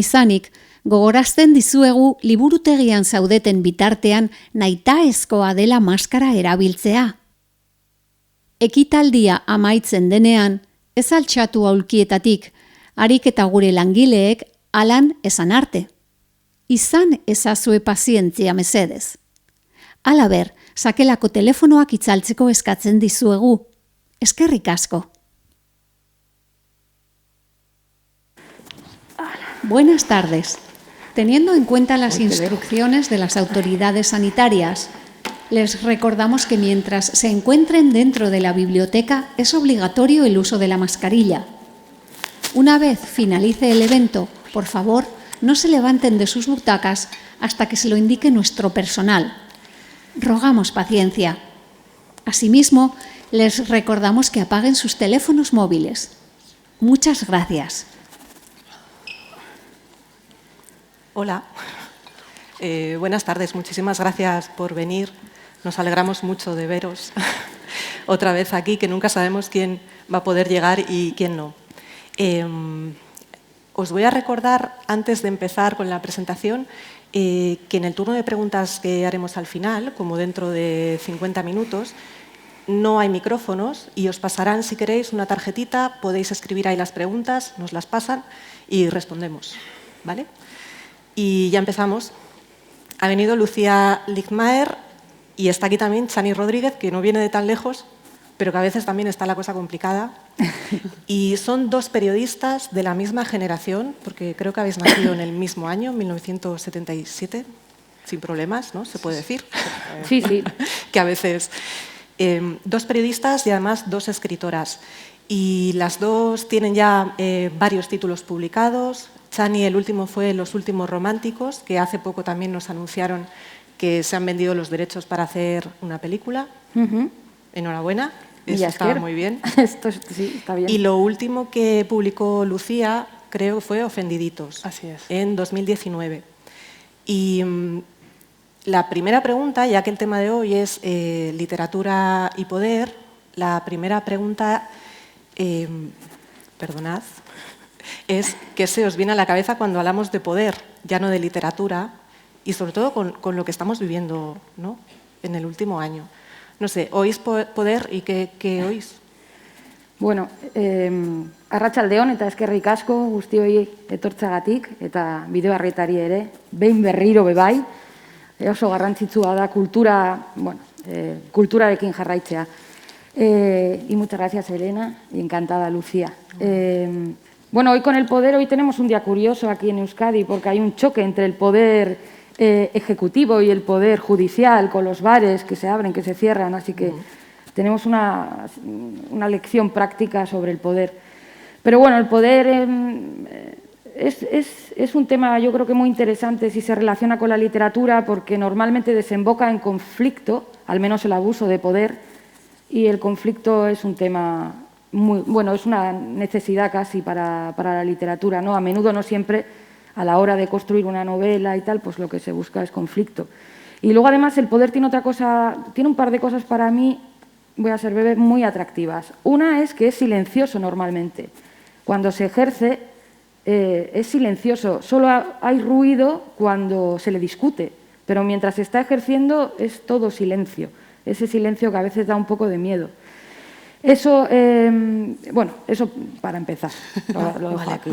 izanik, gogorazten dizuegu liburutegian zaudeten bitartean nahitaezkoa dela maskara erabiltzea. Ekitaldia amaitzen denean, ez altxatu aulkietatik, harik eta gure langileek alan esan arte. Izan ezazue pazientzia mesedez. Halaber, sakelako telefonoak itzaltzeko eskatzen dizuegu. Eskerrik asko. Buenas tardes. Teniendo en cuenta las instrucciones de las autoridades sanitarias, les recordamos que mientras se encuentren dentro de la biblioteca es obligatorio el uso de la mascarilla. Una vez finalice el evento, por favor, no se levanten de sus butacas hasta que se lo indique nuestro personal. Rogamos paciencia. Asimismo, les recordamos que apaguen sus teléfonos móviles. Muchas gracias. Hola, buenas tardes. Muchísimas gracias por venir. Nos alegramos mucho de veros otra vez aquí, que nunca sabemos quién va a poder llegar y quién no. Os voy a recordar, antes de empezar con la presentación, que en el turno de preguntas que haremos al final, como dentro de 50 minutos, no hay micrófonos y os pasarán, si queréis, una tarjetita, podéis escribir ahí las preguntas, nos las pasan y respondemos, ¿vale? Y ya empezamos. Ha venido Lucía Ligmaer y está aquí también Chani Rodríguez, que no viene de tan lejos, pero que a veces también está la cosa complicada. Y son dos periodistas de la misma generación, porque creo que habéis nacido en el mismo año, 1977, sin problemas, ¿no? Se puede decir. Sí, sí. Que a veces... dos periodistas y además dos escritoras. Y las dos tienen ya varios títulos publicados. Chani, el último fue Los últimos románticos, que hace poco también nos anunciaron que se han vendido los derechos para hacer una película. Enhorabuena, eso estaba muy bien. Esto sí, está bien. Y lo último que publicó Lucía, creo que fue Ofendiditos. Así es. En 2019. Y la primera pregunta, ya que el tema de hoy es literatura y poder, la primera pregunta, perdonad, es qué se os viene a la cabeza cuando hablamos de poder, ya no de literatura, y sobre todo con lo que estamos viviendo, ¿no?, en el último año. No sé, ¿oís poder y qué oís? Bueno, arratsaldeon eta eskerrik asko guztioi etortzagatik eta bideoarretari ere, behin berriro bebai, oso garrantzitsua da kulturarekin jarraitzea. Y muchas gracias, Elena, y encantada, Lucía. Bueno, hoy con el poder, hoy tenemos un día curioso aquí en Euskadi, porque hay un choque entre el poder ejecutivo y el poder judicial, con los bares que se abren, que se cierran, así que tenemos una lección práctica sobre el poder. Pero bueno, el poder es un tema, yo creo que muy interesante si se relaciona con la literatura, porque normalmente desemboca en conflicto, al menos el abuso de poder, y el conflicto es un tema muy, bueno, es una necesidad casi para la literatura, ¿no? A menudo, no siempre, a la hora de construir una novela y tal, pues lo que se busca es conflicto. Y luego además el poder tiene otra cosa, tiene un par de cosas para mí, voy a ser breve, muy atractivas. Una es que es silencioso normalmente. Cuando se ejerce es silencioso, solo hay ruido cuando se le discute, pero mientras se está ejerciendo es todo silencio, ese silencio que a veces da un poco de miedo. Eso, bueno, eso para empezar, lo dejo Vale. aquí,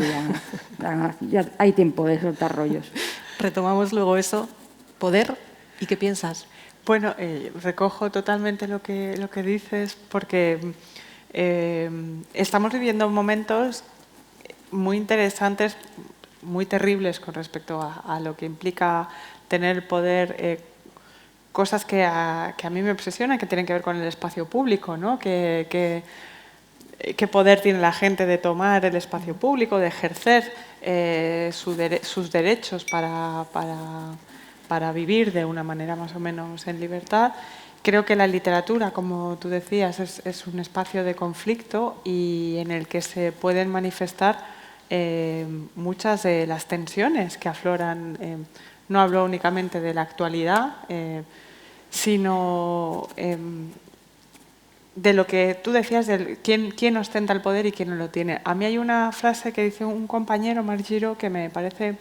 ya hay tiempo de soltar rollos. Retomamos luego eso. ¿Poder? ¿Y qué piensas? Bueno, recojo totalmente lo que dices, porque estamos viviendo momentos muy interesantes, muy terribles con respecto a lo que implica tener el poder, cosas que a mí me obsesionan, que tienen que ver con el espacio público, ¿no? ¿Qué poder tiene la gente de tomar el espacio público, de ejercer sus derechos para vivir de una manera más o menos en libertad? Creo que la literatura, como tú decías, es un espacio de conflicto y en el que se pueden manifestar muchas de las tensiones que afloran. No hablo únicamente de la actualidad, sino de lo que tú decías, de quién ostenta el poder y quién no lo tiene. A mí hay una frase que dice un compañero, Marc Giro, que me parece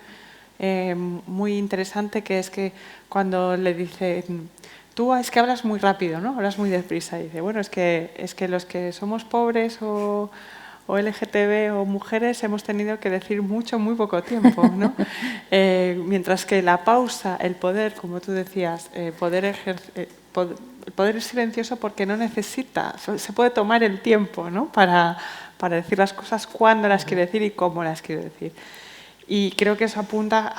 muy interesante, que es que cuando le dice, tú es que hablas muy rápido, ¿no? Hablas muy deprisa. Y dice, bueno, es que los que somos pobres o LGTB o mujeres hemos tenido que decir mucho en muy poco tiempo, ¿no? Mientras que la pausa, el poder, como tú decías, el poder es silencioso porque no necesita, se puede tomar el tiempo, ¿no? para decir las cosas cuando las quiere decir y cómo las quiere decir. Y creo que eso apunta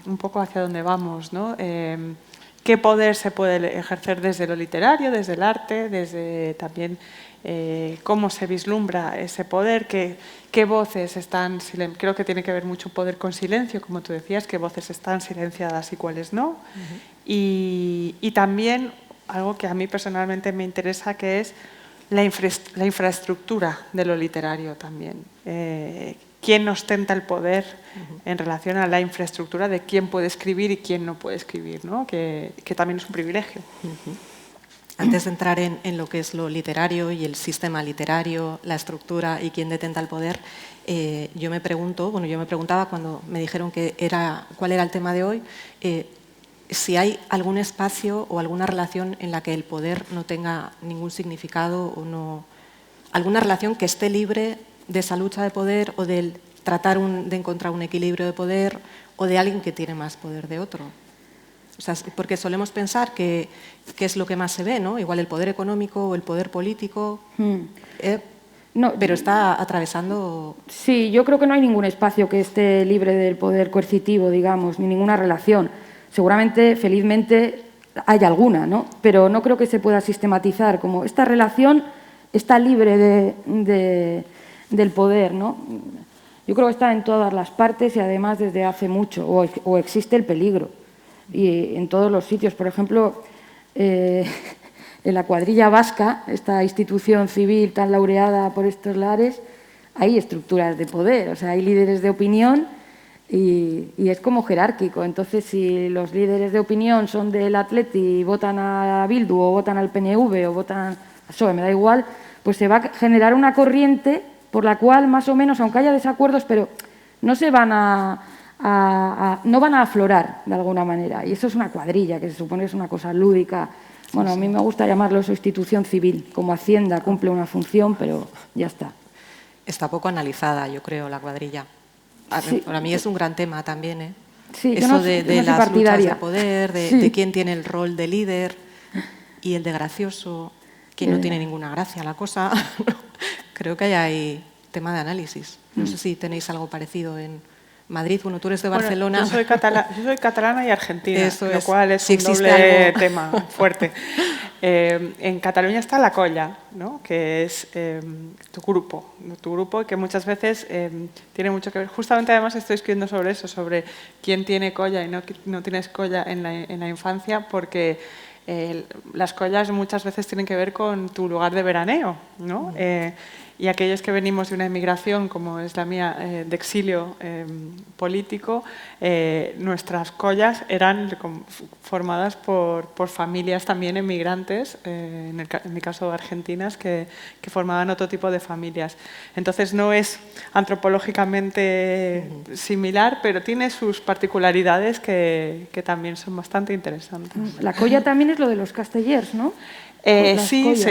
un poco hacia dónde vamos, ¿no? ¿Qué poder se puede ejercer desde lo literario, desde el arte, desde también cómo se vislumbra ese poder? ¿Qué voces están? Creo que tiene que ver mucho poder con silencio, como tú decías, qué voces están silenciadas y cuáles no. Y también algo que a mí personalmente me interesa, que es la infraestructura de lo literario también. ¿Quién ostenta el poder en relación a la infraestructura de quién puede escribir y quién no puede escribir, ¿no? Que también es un privilegio. Antes de entrar en lo que es lo literario y el sistema literario, la estructura y quién detenta el poder, yo me preguntaba cuando me dijeron cuál era el tema de hoy, si hay algún espacio o alguna relación en la que el poder no tenga ningún significado o no, alguna relación que esté libre de esa lucha de poder o de tratar de encontrar un equilibrio de poder o de alguien que tiene más poder de otro. O sea, porque solemos pensar que es lo que más se ve, ¿no? Igual el poder económico o el poder político, No, pero está atravesando... Sí, yo creo que no hay ningún espacio que esté libre del poder coercitivo, digamos, ni ninguna relación. Seguramente, felizmente, hay alguna, ¿no? Pero no creo que se pueda sistematizar como esta relación está libre del poder, ¿no? Yo creo que está en todas las partes y además desde hace mucho, o existe el peligro. Y en todos los sitios, por ejemplo, en la cuadrilla vasca, esta institución civil tan laureada por estos lares, hay estructuras de poder, o sea, hay líderes de opinión y es como jerárquico. Entonces, si los líderes de opinión son del Atleti y votan a Bildu o votan al PNV o votan a PSOE, me da igual, pues se va a generar una corriente por la cual, más o menos, aunque haya desacuerdos, pero no se van no van a aflorar de alguna manera. Y eso es una cuadrilla, que se supone que es una cosa lúdica. Bueno, a mí me gusta llamarlo eso institución civil. Como Hacienda cumple una función, pero ya está. Está poco analizada, yo creo, la cuadrilla. Para mí es un gran tema también, ¿eh? Sí, eso no de soy las partidaria. luchas de poder, de quién tiene el rol de líder y el de gracioso, quién no tiene ninguna gracia la cosa. Creo que hay tema de análisis. No sé si tenéis algo parecido en Madrid. Bueno, tú eres de Barcelona. Yo soy catalana y argentina, lo cual es si un doble tema fuerte. En Cataluña está la colla, ¿no? Que es tu grupo, que muchas veces tiene mucho que ver. Justamente, además, estoy escribiendo sobre eso, sobre quién tiene colla y no tienes colla en la infancia, porque las collas muchas veces tienen que ver con tu lugar de veraneo, ¿no? Y aquellos que venimos de una emigración, como es la mía, de exilio político, nuestras collas eran formadas por familias también emigrantes, en mi caso argentinas, que formaban otro tipo de familias. Entonces no es antropológicamente similar, pero tiene sus particularidades que también son bastante interesantes. La colla también es lo de los castellers, ¿no? Sí,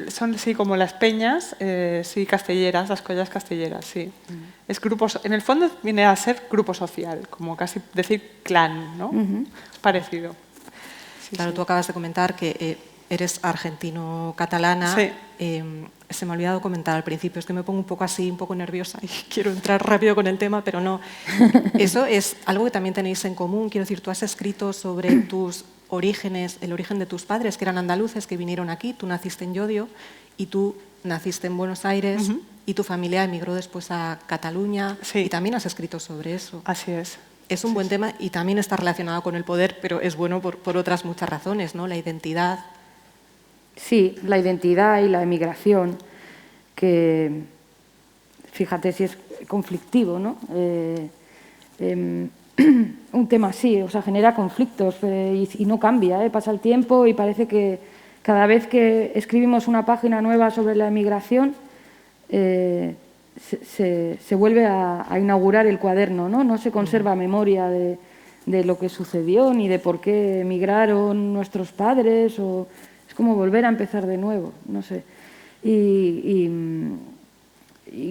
son como las peñas, sí, castelleras, las collas castelleras, sí. Es grupos, en el fondo viene a ser grupo social, como casi decir clan, ¿no? Es parecido. Sí, claro, sí. tú acabas de comentar que eres argentino-catalana. Sí. Se me ha olvidado comentar al principio, es que me pongo un poco así, un poco nerviosa y quiero entrar rápido con el tema, pero no. Eso es algo que también tenéis en común. Quiero decir, tú has escrito sobre tus orígenes, el origen de tus padres, que eran andaluces, que vinieron aquí. Tú naciste en Llodio y tú naciste en Buenos Aires y tu familia emigró después a Cataluña. Sí. Y también has escrito sobre eso. Así es. Es un buen tema y también está relacionado con el poder, pero es bueno por otras muchas razones, ¿no? La identidad. Sí, la identidad y la emigración, que fíjate si es conflictivo, ¿no? Un tema así, o sea, genera conflictos y no cambia, pasa el tiempo y parece que cada vez que escribimos una página nueva sobre la emigración, se vuelve a inaugurar el cuaderno, ¿no? No se conserva memoria de lo que sucedió ni de por qué emigraron nuestros padres. Es como volver a empezar de nuevo, no sé. Y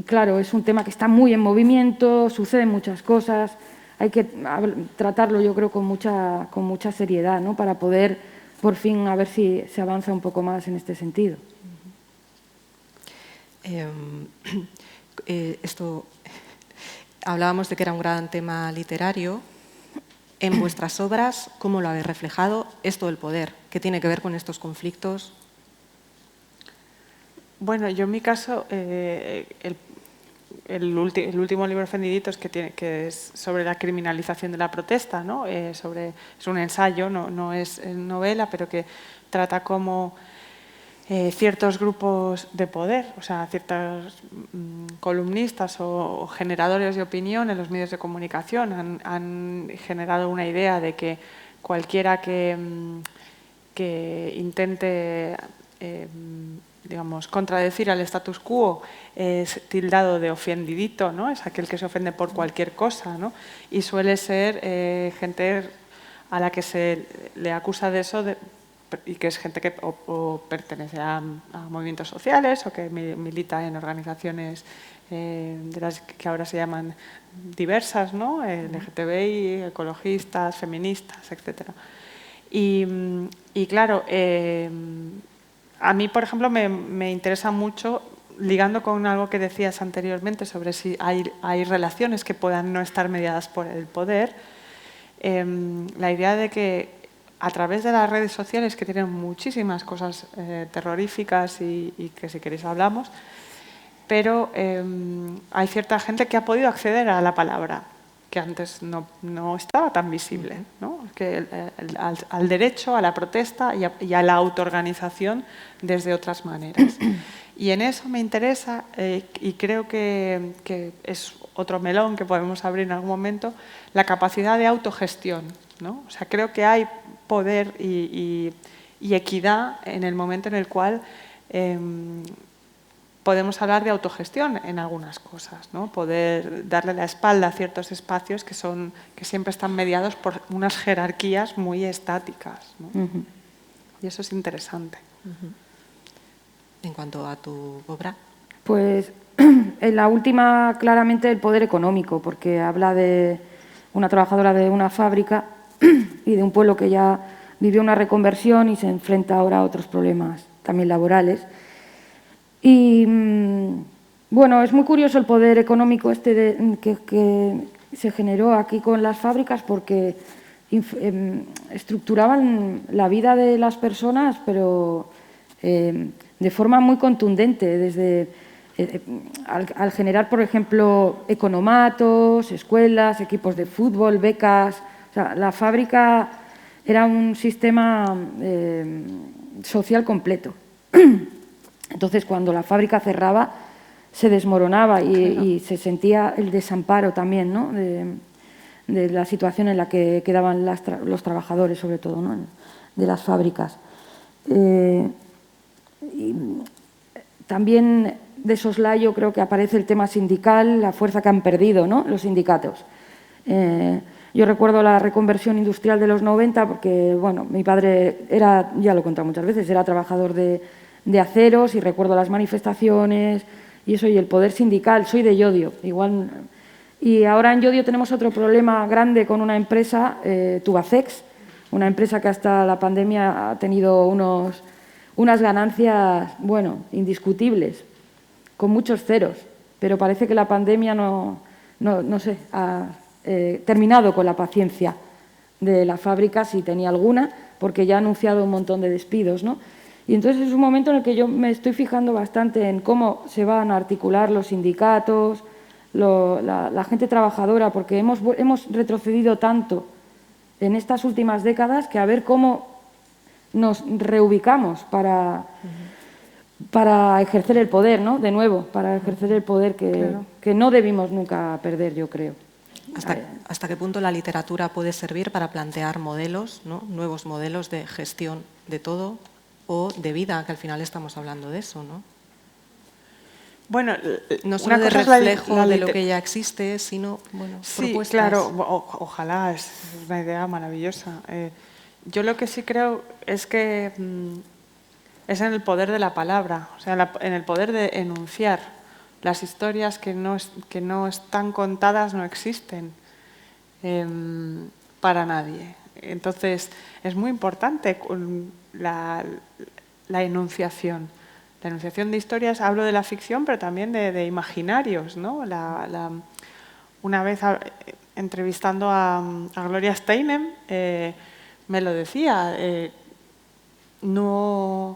claro, es un tema que está muy en movimiento, suceden muchas cosas, hay que tratarlo, yo creo, con mucha seriedad, ¿no? Para poder, por fin, a ver si se avanza un poco más en este sentido. Hablábamos de que era un gran tema literario. En vuestras obras, ¿cómo lo habéis reflejado esto del poder? ¿Qué tiene que ver con estos conflictos? Bueno, yo en mi caso, el último libro Ofendiditos, que es sobre la criminalización de la protesta, ¿no? Es un ensayo, no es novela, pero que trata cómo ciertos grupos de poder, o sea, ciertos columnistas o generadores de opinión en los medios de comunicación han generado una idea de que cualquiera que intente digamos, contradecir al status quo es tildado de ofendidito, ¿no? Es aquel que se ofende por cualquier cosa, ¿no? Y suele ser gente a la que se le acusa de eso y que es gente que o pertenece a movimientos sociales o que milita en organizaciones de las que ahora se llaman diversas, ¿no? LGTBI, ecologistas, feministas, etc. Y claro, a mí, por ejemplo, me interesa mucho, ligando con algo que decías anteriormente sobre si hay relaciones que puedan no estar mediadas por el poder, la idea de que a través de las redes sociales, que tienen muchísimas cosas terroríficas y que si queréis hablamos, pero hay cierta gente que ha podido acceder a la palabra, que antes no estaba tan visible, ¿no? Que al derecho, a la protesta y a la autoorganización desde otras maneras. Y en eso me interesa, y creo que es otro melón que podemos abrir en algún momento, la capacidad de autogestión, ¿no? O sea, creo que hay poder y equidad en el momento en el cual podemos hablar de autogestión en algunas cosas, ¿no? Poder darle la espalda a ciertos espacios que siempre están mediados por unas jerarquías muy estáticas, ¿no? Y eso es interesante. En cuanto a tu obra. Pues en la última, claramente, el poder económico, porque habla de una trabajadora de una fábrica y de un pueblo que ya vivió una reconversión y se enfrenta ahora a otros problemas también laborales. Y bueno, es muy curioso el poder económico que se generó aquí con las fábricas, porque estructuraban la vida de las personas, pero de forma muy contundente, desde al generar, por ejemplo, economatos, escuelas, equipos de fútbol, becas. O sea, la fábrica era un sistema social completo. Entonces, cuando la fábrica cerraba, se desmoronaba y se sentía el desamparo también, ¿no? de la situación en la que quedaban los trabajadores, sobre todo, ¿no? De las fábricas. Y también de soslayo creo que aparece el tema sindical, la fuerza que han perdido, ¿no? Los sindicatos. Yo recuerdo la reconversión industrial de los 90 porque, bueno, mi padre era, ya lo he contado muchas veces, era trabajador de aceros y recuerdo las manifestaciones y eso, y el poder sindical. Soy de Llodio, igual. Y ahora en Llodio tenemos otro problema grande con una empresa, Tubacex, una empresa que hasta la pandemia ha tenido unas ganancias, bueno, indiscutibles, con muchos ceros, pero parece que la pandemia no sé, ha terminado con la paciencia de la fábrica, si tenía alguna, porque ya ha anunciado un montón de despidos, ¿no? Y entonces es un momento en el que yo me estoy fijando bastante en cómo se van a articular los sindicatos, la gente trabajadora, porque hemos retrocedido tanto en estas últimas décadas que a ver cómo nos reubicamos para ejercer el poder, ¿no? De nuevo, para ejercer el poder que no debimos nunca perder, yo creo. ¿Hasta qué punto la literatura puede servir para plantear modelos, ¿no? Nuevos modelos de gestión de todo? o de vida, que al final estamos hablando de eso, ¿no? Bueno, no solo de reflejo de lo que ya existe, sino, bueno, sí, propuestas. claro, ojalá, es una idea maravillosa. Yo lo que sí creo es que es en el poder de la palabra, o sea, en el poder de enunciar. Las historias que no están contadas no existen para nadie. Entonces, es muy importante la enunciación. La enunciación de historias, hablo de la ficción, pero también de imaginarios, ¿no? Una vez entrevistando a Gloria Steinem, me lo decía, los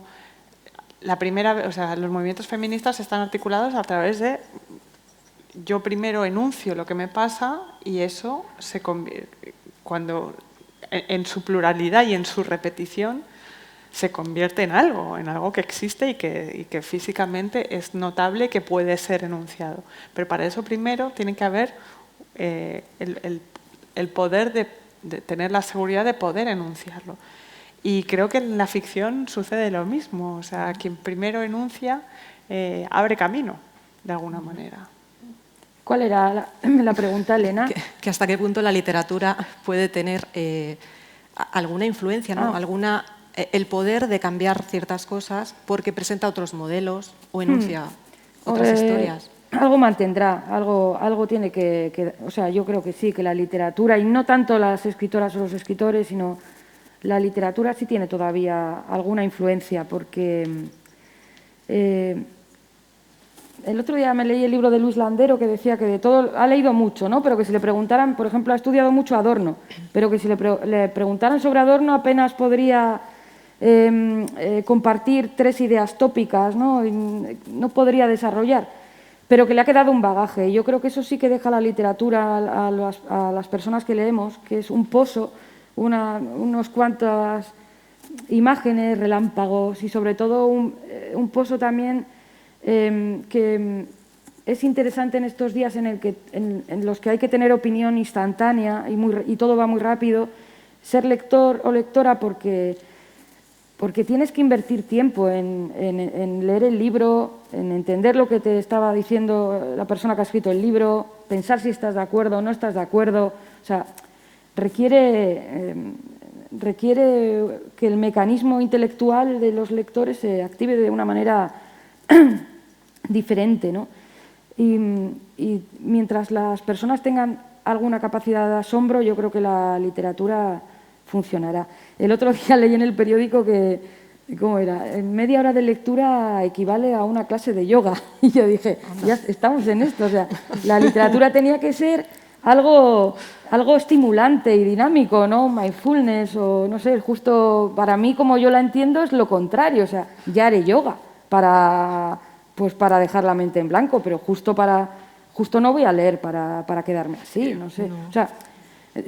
movimientos feministas están articulados a través de yo primero enuncio lo que me pasa y eso se convierte, cuando en su pluralidad y en su repetición, se convierte en algo que existe y que físicamente es notable y que puede ser enunciado. Pero para eso primero tiene que haber el poder de tener la seguridad de poder enunciarlo. Y creo que en la ficción sucede lo mismo. O sea, quien primero enuncia abre camino, de alguna manera. ¿Cuál era la pregunta, Elena? Que hasta qué punto la literatura puede tener alguna influencia, ¿no? El poder de cambiar ciertas cosas porque presenta otros modelos o enuncia otras historias. Algo mantendrá, algo tiene que... O sea, yo creo que sí, que la literatura, y no tanto las escritoras o los escritores, sino la literatura sí tiene todavía alguna influencia, porque el otro día me leí el libro de Luis Landero que decía que de todo, ha leído mucho, ¿no? Pero que si le preguntaran, por ejemplo, ha estudiado mucho Adorno, pero que si le preguntaran sobre Adorno apenas podría compartir 3 ideas tópicas, ¿no? Y no podría desarrollar, pero que le ha quedado un bagaje. Y yo creo que eso sí que deja la literatura a las personas que leemos, que es un pozo, unos cuantas imágenes, relámpagos y sobre todo un pozo también que es interesante en estos días en los que hay que tener opinión instantánea y todo va muy rápido, ser lector o lectora porque tienes que invertir tiempo en leer el libro, en entender lo que te estaba diciendo la persona que ha escrito el libro, pensar si estás de acuerdo o no estás de acuerdo. O sea, requiere que el mecanismo intelectual de los lectores se active de una manera diferente, ¿no? Y mientras las personas tengan alguna capacidad de asombro, yo creo que la literatura funcionará. El otro día leí en el periódico que, ¿cómo era? En media hora de lectura equivale a una clase de yoga. Y yo dije, ya estamos en esto. O sea, la literatura tenía que ser algo estimulante y dinámico, ¿no? Mindfulness o no sé, justo para mí, como yo la entiendo, es lo contrario. O sea, ya haré yoga para dejar la mente en blanco, pero justo no voy a leer para quedarme así, no sé. O sea,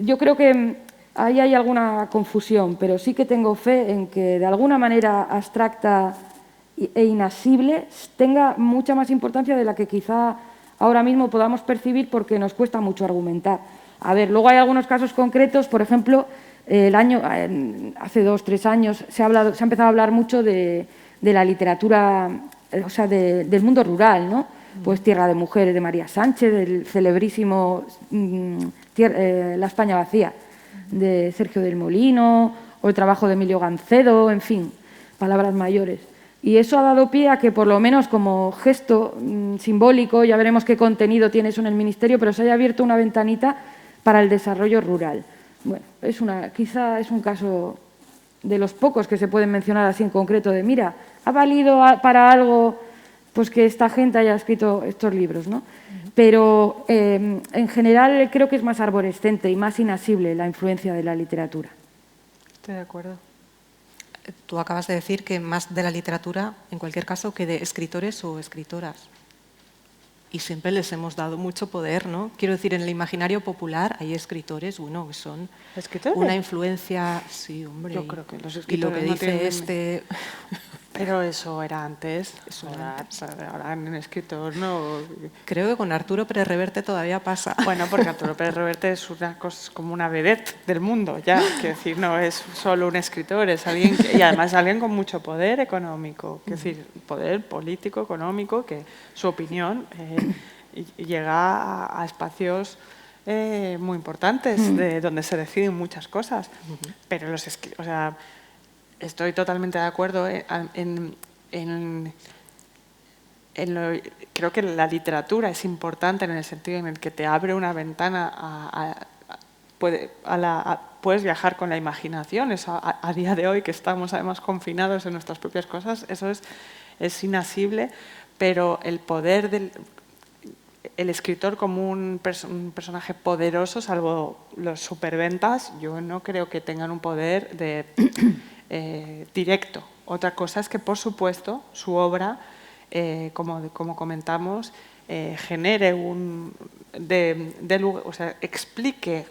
yo creo que ahí hay alguna confusión, pero sí que tengo fe en que de alguna manera abstracta e inasible tenga mucha más importancia de la que quizá ahora mismo podamos percibir porque nos cuesta mucho argumentar. A ver, luego hay algunos casos concretos, por ejemplo, hace 2 o 3 años se ha empezado a hablar mucho de la literatura, o sea, del mundo rural, ¿no? Pues Tierra de Mujeres de María Sánchez, del celebrísimo La España vacía de Sergio del Molino, o el trabajo de Emilio Gancedo, en fin, palabras mayores. Y eso ha dado pie a que, por lo menos como gesto simbólico, ya veremos qué contenido tiene eso en el Ministerio, pero se haya abierto una ventanita para el desarrollo rural. Bueno, quizá es un caso de los pocos que se pueden mencionar así en concreto, de mira, ha valido para algo pues que esta gente haya escrito estos libros, ¿no? Pero en general creo que es más arborescente y más inasible la influencia de la literatura. Estoy de acuerdo. Tú acabas de decir que más de la literatura, en cualquier caso, que de escritores o escritoras. Y siempre les hemos dado mucho poder, ¿no? Quiero decir, en el imaginario popular hay escritores, bueno, que son ¿Escritores? una influencia, sí, hombre. Yo creo que los y lo escritores que no dice tienen- este... Pero eso era antes. Ahora en un escritor no... Creo que con Arturo Pérez Reverte todavía pasa. Bueno, porque Arturo Pérez Reverte es una cosa, como una vedette del mundo, ya. Quiero decir, no es solo un escritor, es alguien y además alguien con mucho poder económico, quiero decir, poder político, económico, que su opinión llega a espacios muy importantes, de donde se deciden muchas cosas. Pero o sea, estoy totalmente de acuerdo creo que la literatura es importante en el sentido en el que te abre una ventana puedes viajar con la imaginación. Eso, a día de hoy, que estamos además confinados en nuestras propias cosas, eso es inasible, pero el poder el escritor como un personaje poderoso, salvo los superventas, yo no creo que tengan un poder directo. Otra cosa es que, por supuesto, su obra, como comentamos, genere o sea, explique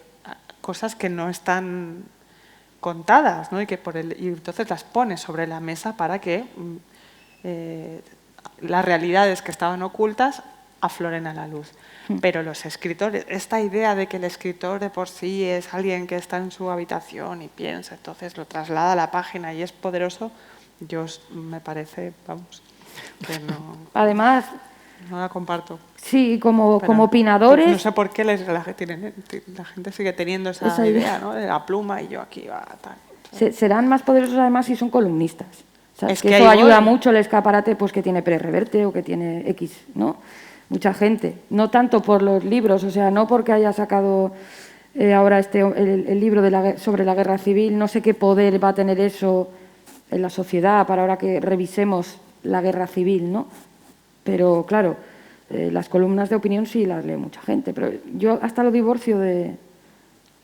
cosas que no están contadas, ¿no? Y entonces las pone sobre la mesa para que las realidades que estaban ocultas afloren a la luz. Pero los escritores, esta idea de que el escritor de por sí es alguien que está en su habitación y piensa, entonces lo traslada a la página y es poderoso, me parece, vamos, que no... Además... No la comparto. Sí, como opinadores... No sé por qué la gente sigue teniendo esa idea, ¿no? De la pluma y yo aquí va tal. Serán más poderosos además si son columnistas. ¿Sabes? Es que eso ayuda mucho el escaparate pues, que tiene Pérez Reverte o que tiene X, ¿no? Mucha gente. No tanto por los libros, o sea, no porque haya sacado ahora el libro sobre la guerra civil, no sé qué poder va a tener eso en la sociedad para ahora que revisemos la guerra civil, ¿no? Pero, claro, las columnas de opinión sí las lee mucha gente, pero yo hasta lo divorcio de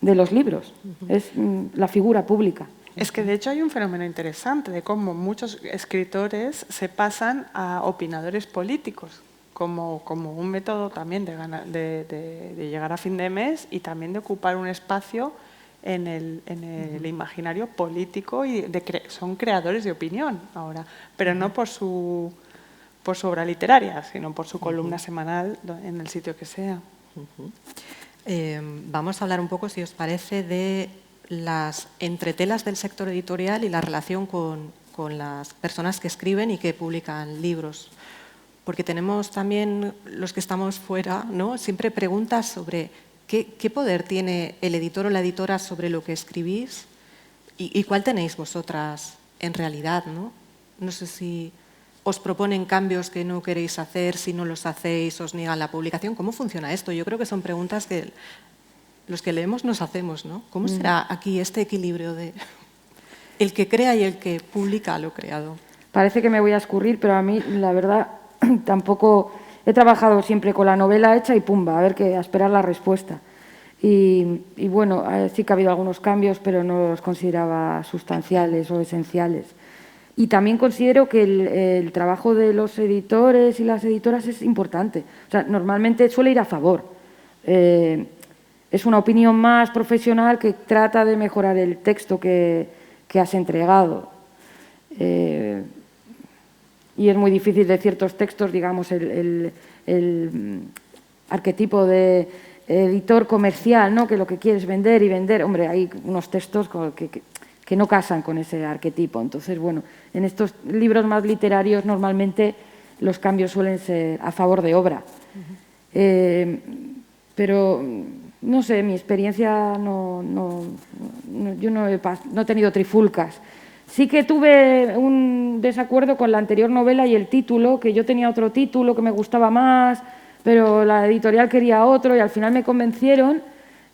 los libros. Es la figura pública. Es que, de hecho, hay un fenómeno interesante de cómo muchos escritores se pasan a opinadores políticos como un método también de llegar a fin de mes y también de ocupar un espacio en el imaginario político y son creadores de opinión ahora, pero no por su obra literaria, sino por su columna semanal en el sitio que sea. Vamos a hablar un poco, si os parece, de las entretelas del sector editorial y la relación con las personas que escriben y que publican libros. Porque tenemos también, los que estamos fuera, ¿no? Siempre preguntas sobre qué poder tiene el editor o la editora sobre lo que escribís y cuál tenéis vosotras en realidad, ¿no? No sé si os proponen cambios que no queréis hacer, si no los hacéis, os niegan la publicación. ¿Cómo funciona esto? Yo creo que son preguntas que los que leemos nos hacemos, ¿no? ¿Cómo será aquí este equilibrio de el que crea y el que publica lo creado? Parece que me voy a escurrir, pero a mí, la verdad, tampoco... He trabajado siempre con la novela hecha y pumba, a esperar la respuesta. Y bueno, sí que ha habido algunos cambios, pero no los consideraba sustanciales o esenciales. Y también considero que el trabajo de los editores y las editoras es importante. O sea, normalmente suele ir a favor. Es una opinión más profesional que trata de mejorar el texto que has entregado. Y es muy difícil de ciertos textos, digamos, el arquetipo de editor comercial, ¿no? Que lo que quiere es vender y vender. Hombre, hay unos textos que no casan con ese arquetipo. Entonces, bueno, en estos libros más literarios normalmente los cambios suelen ser a favor de obra. Pero, no sé, mi experiencia yo no he tenido trifulcas. Sí que tuve un desacuerdo con la anterior novela y el título, que yo tenía otro título que me gustaba más, pero la editorial quería otro y al final me convencieron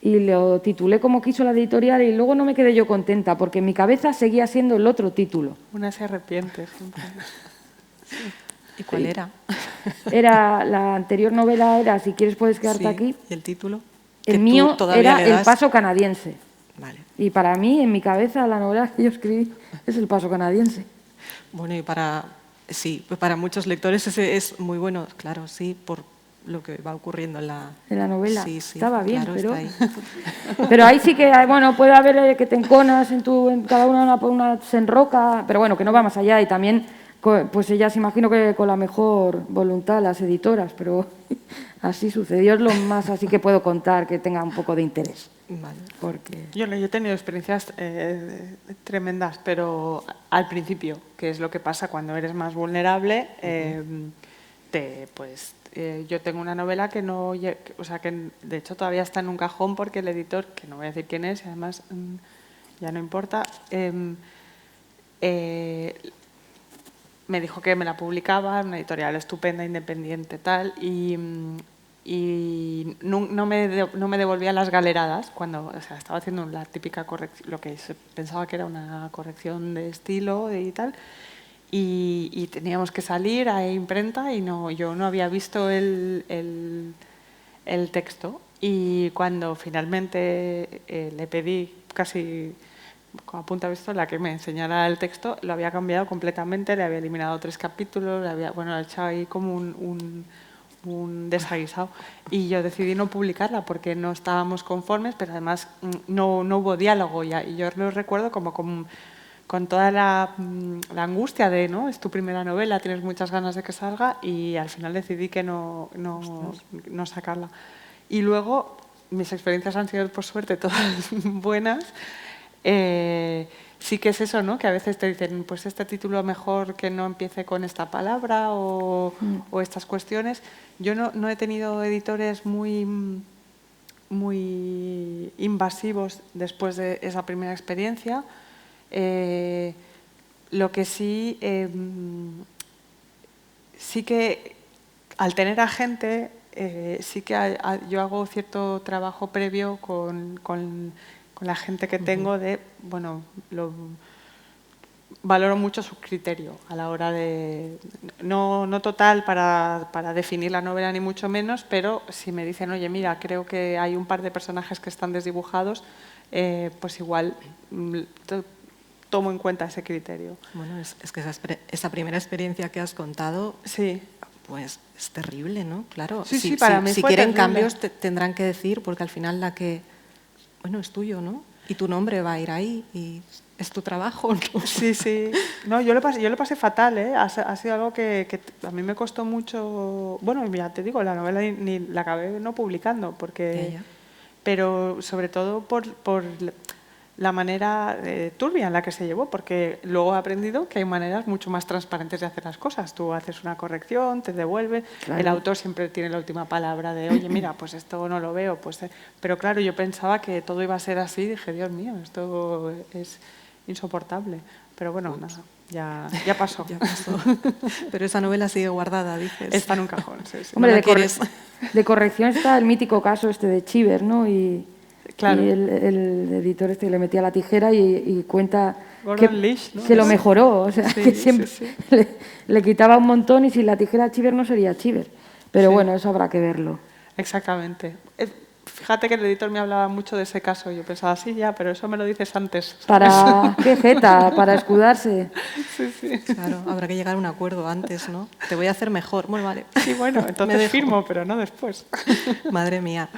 y lo titulé como quiso la editorial y luego no me quedé yo contenta porque en mi cabeza seguía siendo el otro título. Una se arrepiente siempre. ¿Y cuál era? La anterior novela era Si quieres puedes quedarte aquí. ¿Y el título? El mío era El paso canadiense. Vale. Y para mí, en mi cabeza, la novela que yo escribí es El paso canadiense. Bueno, y para muchos lectores ese es muy bueno, claro, sí, por lo que va ocurriendo en la novela. Sí, estaba bien, claro, pero... está ahí. Pero ahí sí que, bueno, puede haber que te enconas en cada una se enroca, pero bueno, que no va más allá. Y también Pues ellas imagino que con la mejor voluntad, las editoras, pero así sucedió. Es lo más así que puedo contar que tenga un poco de interés. Vale. Porque... Yo he tenido experiencias tremendas, pero al principio, que es lo que pasa cuando eres más vulnerable, yo tengo una novela que no, o sea, que de hecho todavía está en un cajón porque el editor, que no voy a decir quién es, y además ya no importa, me dijo que me la publicaba, una editorial estupenda, independiente, tal, y no me devolvía las galeradas cuando, o sea, estaba haciendo la típica corrección, lo que se pensaba que era una corrección de estilo y tal, y teníamos que salir a imprenta y yo no había visto el texto, y cuando finalmente le pedí casi a punta de pistola que me enseñara el texto, lo había cambiado completamente, le había eliminado 3 capítulos, le había echado ahí como un desaguisado, y yo decidí no publicarla porque no estábamos conformes, pero además no hubo diálogo ya, y yo lo recuerdo como con toda la angustia de, ¿no? Es tu primera novela, tienes muchas ganas de que salga, y al final decidí que no sacarla. Y luego mis experiencias han sido, por suerte, todas buenas. Sí que es eso, ¿no? Que a veces te dicen, pues este título mejor que no empiece con esta palabra o estas cuestiones. Yo no he tenido editores muy invasivos después de esa primera experiencia. Lo que sí que al tener a gente, sí que yo hago cierto trabajo previo con la gente que tengo de, bueno, valoro mucho su criterio a la hora de, no total para definir la novela ni mucho menos, pero si me dicen, oye, mira, creo que hay un par de personajes que están desdibujados, pues igual tomo en cuenta ese criterio. Bueno, es que esa primera experiencia que has contado, sí, pues es terrible, ¿no? Claro, sí, para mí si fue quieren terrible. cambios tendrán que decir, porque al final bueno, es tuyo, ¿no? Y tu nombre va a ir ahí y es tu trabajo, ¿no? Sí. No, yo lo pasé fatal, ¿eh? Ha sido algo que a mí me costó mucho. Bueno, ya te digo, la novela ni la acabé no publicando, porque, pero sobre todo por la manera turbia en la que se llevó, porque luego he aprendido que hay maneras mucho más transparentes de hacer las cosas. Tú haces una corrección, te devuelves, claro. El autor siempre tiene la última palabra de, oye, mira, pues esto no lo veo. Pero claro, yo pensaba que todo iba a ser así, dije, Dios mío, esto es insoportable. Pero bueno, nada, ya pasó. Ya pasó. Pero esa novela sigue guardada, dices. Está en un cajón, sí. Hombre, de corrección está el mítico caso este de Chiver, ¿no? Claro. Y el editor este le metía la tijera y cuenta Gordon que Lish, ¿no? se lo mejoró, o sea, que siempre le quitaba un montón y sin la tijera Chiver no sería Chiver. Pero bueno, eso habrá que verlo. Exactamente. Fíjate que el editor me hablaba mucho de ese caso. Yo pensaba, sí, ya, pero eso me lo dices antes. ¿Para qué jeta? Para escudarse. Sí. Claro, habrá que llegar a un acuerdo antes, ¿no? Te voy a hacer mejor. Bueno, vale. Sí, bueno, entonces firmo, pero no después. Madre mía.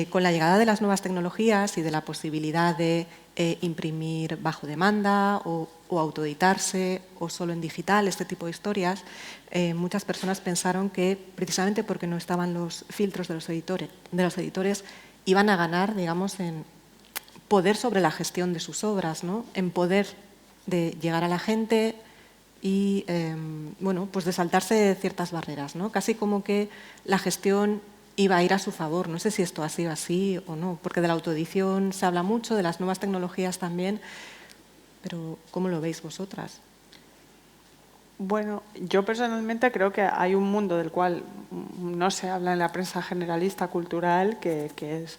Con la llegada de las nuevas tecnologías y de la posibilidad de imprimir bajo demanda o autoeditarse o solo en digital, este tipo de historias, muchas personas pensaron que precisamente porque no estaban los filtros de los editores iban a ganar, digamos, en poder sobre la gestión de sus obras, ¿no? En poder de llegar a la gente y bueno, pues de saltarse ciertas barreras, ¿no? Casi como que la gestión iba a ir a su favor. No sé si esto ha sido así o no, porque de la autoedición se habla mucho, de las nuevas tecnologías también, pero ¿cómo lo veis vosotras? Bueno, yo personalmente creo que hay un mundo del cual no se habla en la prensa generalista cultural, que es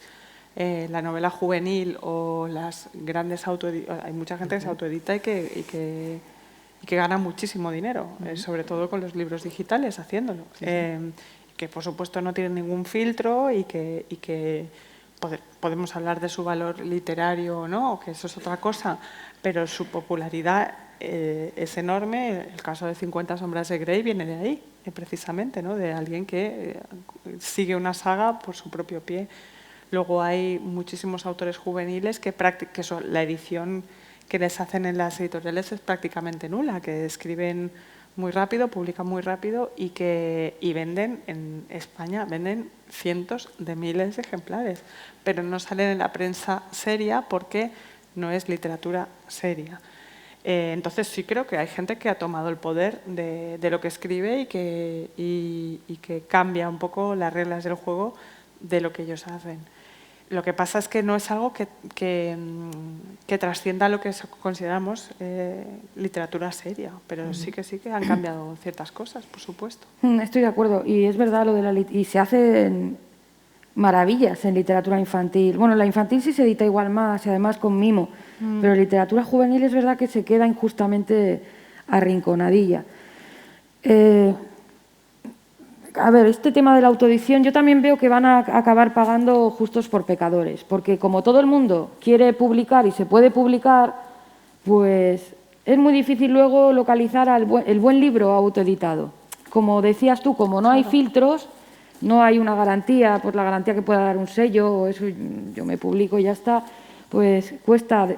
la novela juvenil o las grandes autoediciones. Hay mucha gente que se autoedita y que gana muchísimo dinero, sobre todo con los libros digitales haciéndolo. Que por supuesto no tienen ningún filtro y que podemos hablar de su valor literario o no, que eso es otra cosa, pero su popularidad es enorme. El caso de 50 sombras de Grey viene de ahí, precisamente, ¿no? De alguien que sigue una saga por su propio pie. Luego hay muchísimos autores juveniles que la edición que les hacen en las editoriales es prácticamente nula, que escriben muy rápido, publican muy rápido y venden en España, venden cientos de miles de ejemplares, pero no salen en la prensa seria porque no es literatura seria. Entonces sí creo que hay gente que ha tomado el poder de lo que escribe y que cambia un poco las reglas del juego de lo que ellos hacen. Lo que pasa es que no es algo que trascienda lo que consideramos literatura seria, pero sí que han cambiado ciertas cosas, por supuesto. Estoy de acuerdo, y es verdad lo de y se hacen maravillas en literatura infantil. Bueno, la infantil sí se edita igual más y además con mimo, pero literatura juvenil es verdad que se queda injustamente arrinconadilla. A ver, este tema de la autoedición yo también veo que van a acabar pagando justos por pecadores, porque como todo el mundo quiere publicar y se puede publicar, pues es muy difícil luego localizar el buen libro autoeditado. Como decías tú, como no hay filtros, no hay una garantía, pues la garantía que pueda dar un sello, o eso yo me publico y ya está, pues cuesta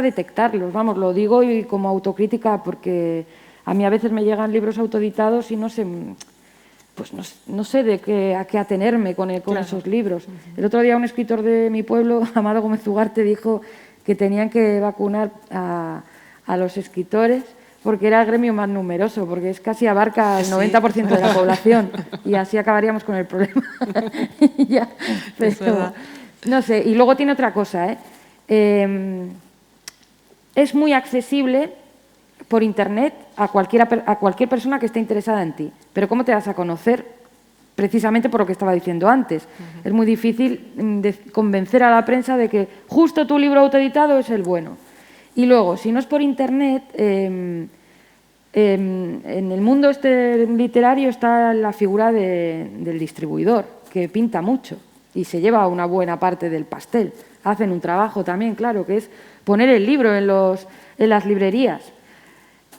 detectarlos. Vamos, lo digo y como autocrítica, porque a mí a veces me llegan libros autoeditados y no sé... pues no sé a qué atenerme con esos libros. El otro día un escritor de mi pueblo, Amado Gómez Ugarte, dijo que tenían que vacunar a los escritores porque era el gremio más numeroso, porque es casi abarca el 90% de la población y así acabaríamos con el problema. Ya, pero, no sé, y luego tiene otra cosa, es muy accesible por Internet a cualquier persona que esté interesada en ti. Pero ¿cómo te vas a conocer? Precisamente por lo que estaba diciendo antes. Es muy difícil convencer a la prensa de que justo tu libro autoeditado es el bueno. Y luego, si no es por Internet, en el mundo literario está la figura del distribuidor, que pinta mucho y se lleva una buena parte del pastel. Hacen un trabajo también, claro, que es poner el libro en las librerías.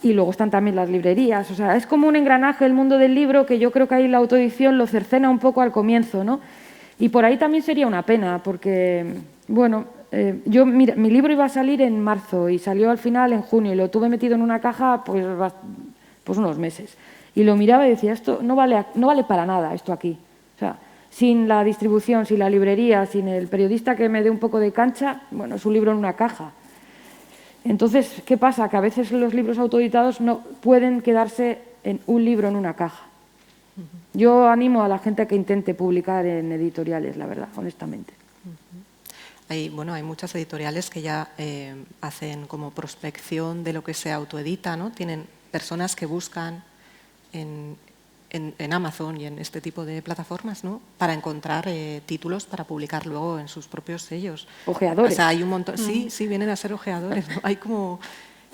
Y luego están también las librerías. O sea, es como un engranaje el mundo del libro que yo creo que ahí la autoedición lo cercena un poco al comienzo, ¿no? Y por ahí también sería una pena, porque, bueno, mira, mi libro iba a salir en marzo y salió al final en junio y lo tuve metido en una caja pues unos meses. Y lo miraba y decía, esto no vale para nada, esto aquí. O sea, sin la distribución, sin la librería, sin el periodista que me dé un poco de cancha, bueno, es un libro en una caja. Entonces, ¿qué pasa? Que a veces los libros autoeditados no pueden quedarse en un libro en una caja. Yo animo a la gente a que intente publicar en editoriales, la verdad, honestamente. Hay muchas editoriales que ya hacen como prospección de lo que se autoedita, ¿no? Tienen personas que buscan en Amazon y en este tipo de plataformas, ¿no? Para encontrar títulos para publicar luego en sus propios sellos. Ojeadores. O sea, hay un montón, sí, vienen a ser ojeadores, ¿no? Hay como,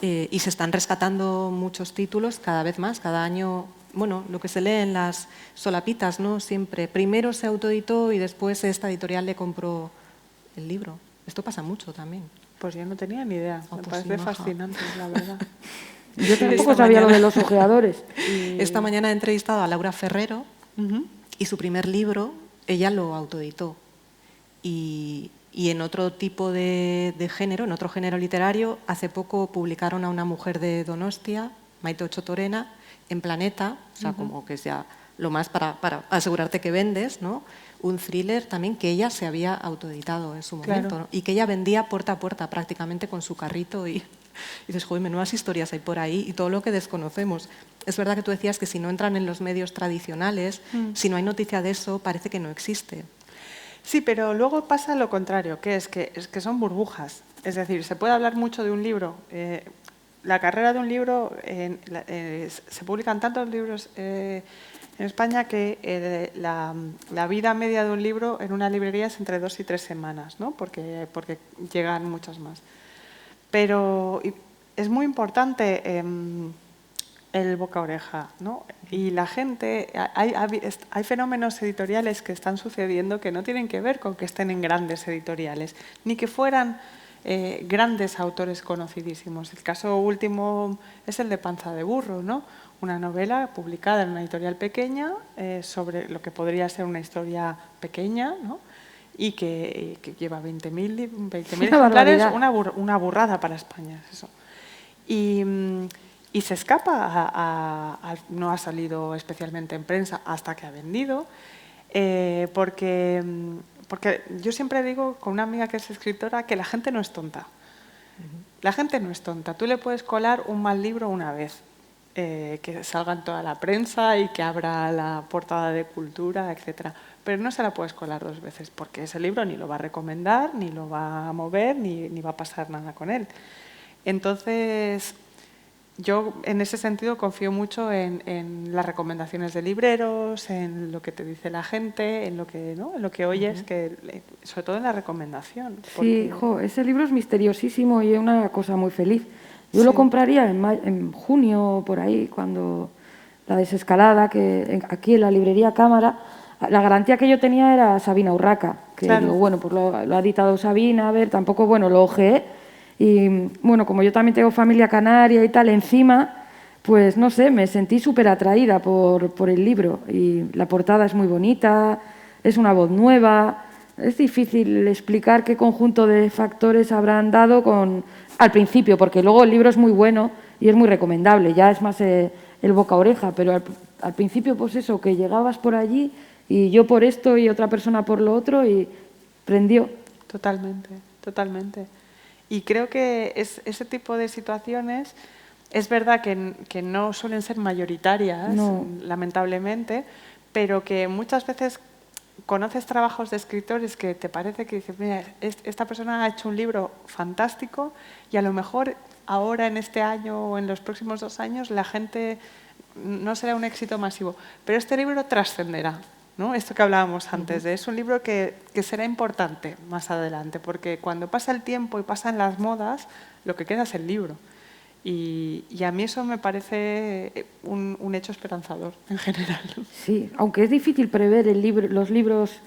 y se están rescatando muchos títulos cada vez más, cada año. Bueno, lo que se lee en las solapitas, ¿no? Siempre, primero se autoeditó y después esta editorial le compró el libro. Esto pasa mucho también. Pues yo no tenía ni idea, me parece fascinante, la verdad. Yo tampoco sabía lo de los ojeadores. Esta mañana he entrevistado a Laura Ferrero y su primer libro ella lo autoeditó. Y en otro tipo de género, en otro género literario, hace poco publicaron a una mujer de Donostia, Maite Ochotorena, en Planeta, o sea, como que es ya lo más para asegurarte que vendes, ¿no? Un thriller también que ella se había autoeditado en su momento, claro, ¿no? Y que ella vendía puerta a puerta prácticamente con su carrito y dices, joder, menudas historias hay por ahí y todo lo que desconocemos. Es verdad que tú decías que si no entran en los medios tradicionales, si no hay noticia de eso, parece que no existe. Sí, pero luego pasa lo contrario, que es que son burbujas. Es decir, se puede hablar mucho de un libro. La carrera de un libro, se publican tantos libros en España que la vida media de un libro en una librería es entre 2 y 3 semanas, ¿no? Porque llegan muchas más. Pero es muy importante el boca-oreja, ¿no? Y la gente, hay fenómenos editoriales que están sucediendo que no tienen que ver con que estén en grandes editoriales, ni que fueran grandes autores conocidísimos. El caso último es el de Panza de burro, ¿no? Una novela publicada en una editorial pequeña sobre lo que podría ser una historia pequeña, ¿no? Y que lleva 20.000 ejemplares, una burrada para España. Eso. Y y se escapa, no ha salido especialmente en prensa hasta que ha vendido, porque yo siempre digo con una amiga que es escritora que la gente no es tonta. La gente no es tonta. Tú le puedes colar un mal libro una vez, que salga en toda la prensa y que abra la portada de Cultura, etcétera. Pero no se la puedes colar 2 veces, porque ese libro ni lo va a recomendar, ni lo va a mover, ni va a pasar nada con él. Entonces, yo en ese sentido confío mucho en las recomendaciones de libreros, en lo que te dice la gente, en lo que oyes, sobre todo en la recomendación. Sí, ese libro es misteriosísimo y es una cosa muy feliz. Yo lo compraría en junio, por ahí, cuando la desescalada, aquí en la librería Cámara. La garantía que yo tenía era Sabina Urraca, que digo, bueno, pues lo ha editado Sabina, a ver, tampoco, bueno, lo ojeé. Y bueno, como yo también tengo familia canaria y tal, encima, pues no sé, me sentí súper atraída por el libro. Y la portada es muy bonita, es una voz nueva. Es difícil explicar qué conjunto de factores habrán dado al principio, porque luego el libro es muy bueno y es muy recomendable, ya es más el boca a oreja, pero al principio, pues eso, que llegabas por allí y yo por esto y otra persona por lo otro y prendió. Totalmente, totalmente. Y creo que ese tipo de situaciones es verdad que no suelen ser mayoritarias, lamentablemente, pero que muchas veces conoces trabajos de escritores que te parece que dices, mira, esta persona ha hecho un libro fantástico y a lo mejor ahora en este año o en los próximos 2 años la gente no será un éxito masivo, pero este libro trascenderá. ¿No? Esto que hablábamos antes, es un libro que será importante más adelante, porque cuando pasa el tiempo y pasan las modas, lo que queda es el libro. Y a mí eso me parece un hecho esperanzador en general. Sí, aunque es difícil prever los libros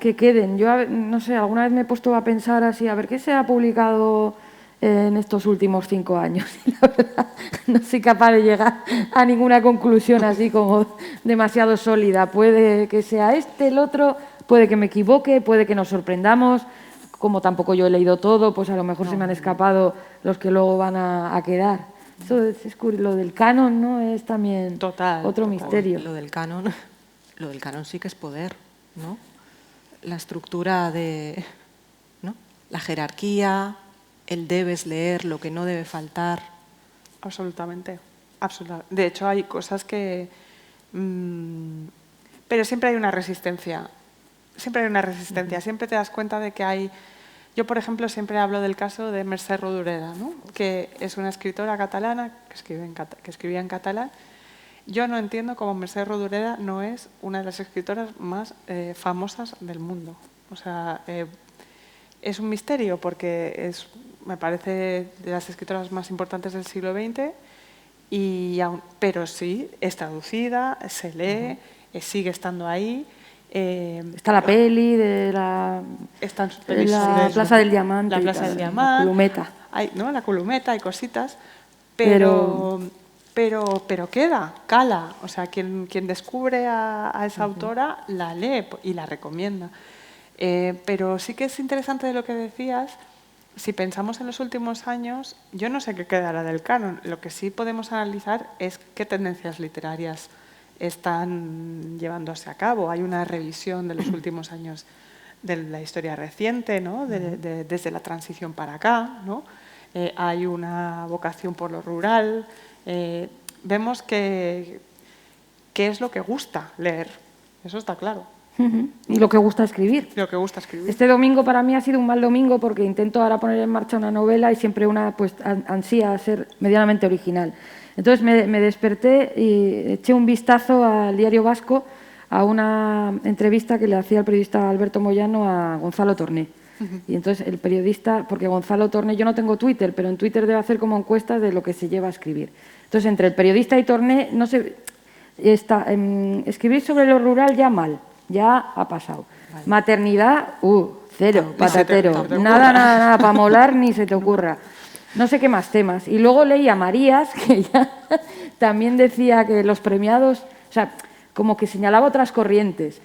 que queden. Yo, no sé, alguna vez me he puesto a pensar así, a ver qué se ha publicado en estos últimos 5 años. Y la verdad, no soy capaz de llegar a ninguna conclusión así como demasiado sólida. Puede que sea el otro, puede que me equivoque, puede que nos sorprendamos. Como tampoco yo he leído todo, pues a lo mejor se me han escapado los que luego van a quedar. Eso es lo del canon, ¿no? Es también otro misterio. Lo del canon sí que es poder, ¿no? La estructura ¿no? La jerarquía, el debes leer, lo que no debe faltar. Absolutamente, absolutamente. De hecho, hay cosas que... pero siempre hay una resistencia. Siempre hay una resistencia. Siempre te das cuenta de que hay... Yo, por ejemplo, siempre hablo del caso de Mercè Rodoreda, ¿no? Que es una escritora catalana que escribía en catalán. Yo no entiendo cómo Mercè Rodoreda no es una de las escritoras más famosas del mundo. O sea, es un misterio porque me parece de las escritoras más importantes del siglo XX, pero sí, es traducida, se lee, sigue estando ahí. Está la peli de la Plaza del Diamante. La Plaza del Diamante. La Columeta. ¿No? La Columeta, hay cositas, pero queda, cala. O sea, quien descubre a esa autora la lee y la recomienda. Pero sí que es interesante de lo que decías. Si pensamos en los últimos años, yo no sé qué quedará del canon. Lo que sí podemos analizar es qué tendencias literarias están llevándose a cabo. Hay una revisión de los últimos años de la historia reciente, ¿no? Desde la transición para acá, ¿no? Hay una vocación por lo rural. Vemos qué es lo que gusta leer. Eso está claro. Y lo que gusta escribir. Lo que gusta escribir. Este domingo para mí ha sido un mal domingo porque intento ahora poner en marcha una novela y siempre una pues ansía ser medianamente original. Entonces me desperté y eché un vistazo al Diario Vasco a una entrevista que le hacía el periodista Alberto Moyano a Gonzalo Torné. Y entonces el periodista, porque Gonzalo Torné, yo no tengo Twitter, pero en Twitter debe hacer como encuestas de lo que se lleva a escribir. Entonces entre el periodista y Torné, no sé, escribir sobre lo rural ya mal. Ya ha pasado. Vale. Maternidad, cero, patatero. Nada, para molar ni se te ocurra. No sé qué más temas. Y luego leí a Marías, que ya también decía que los premiados, o sea, como que señalaba otras corrientes.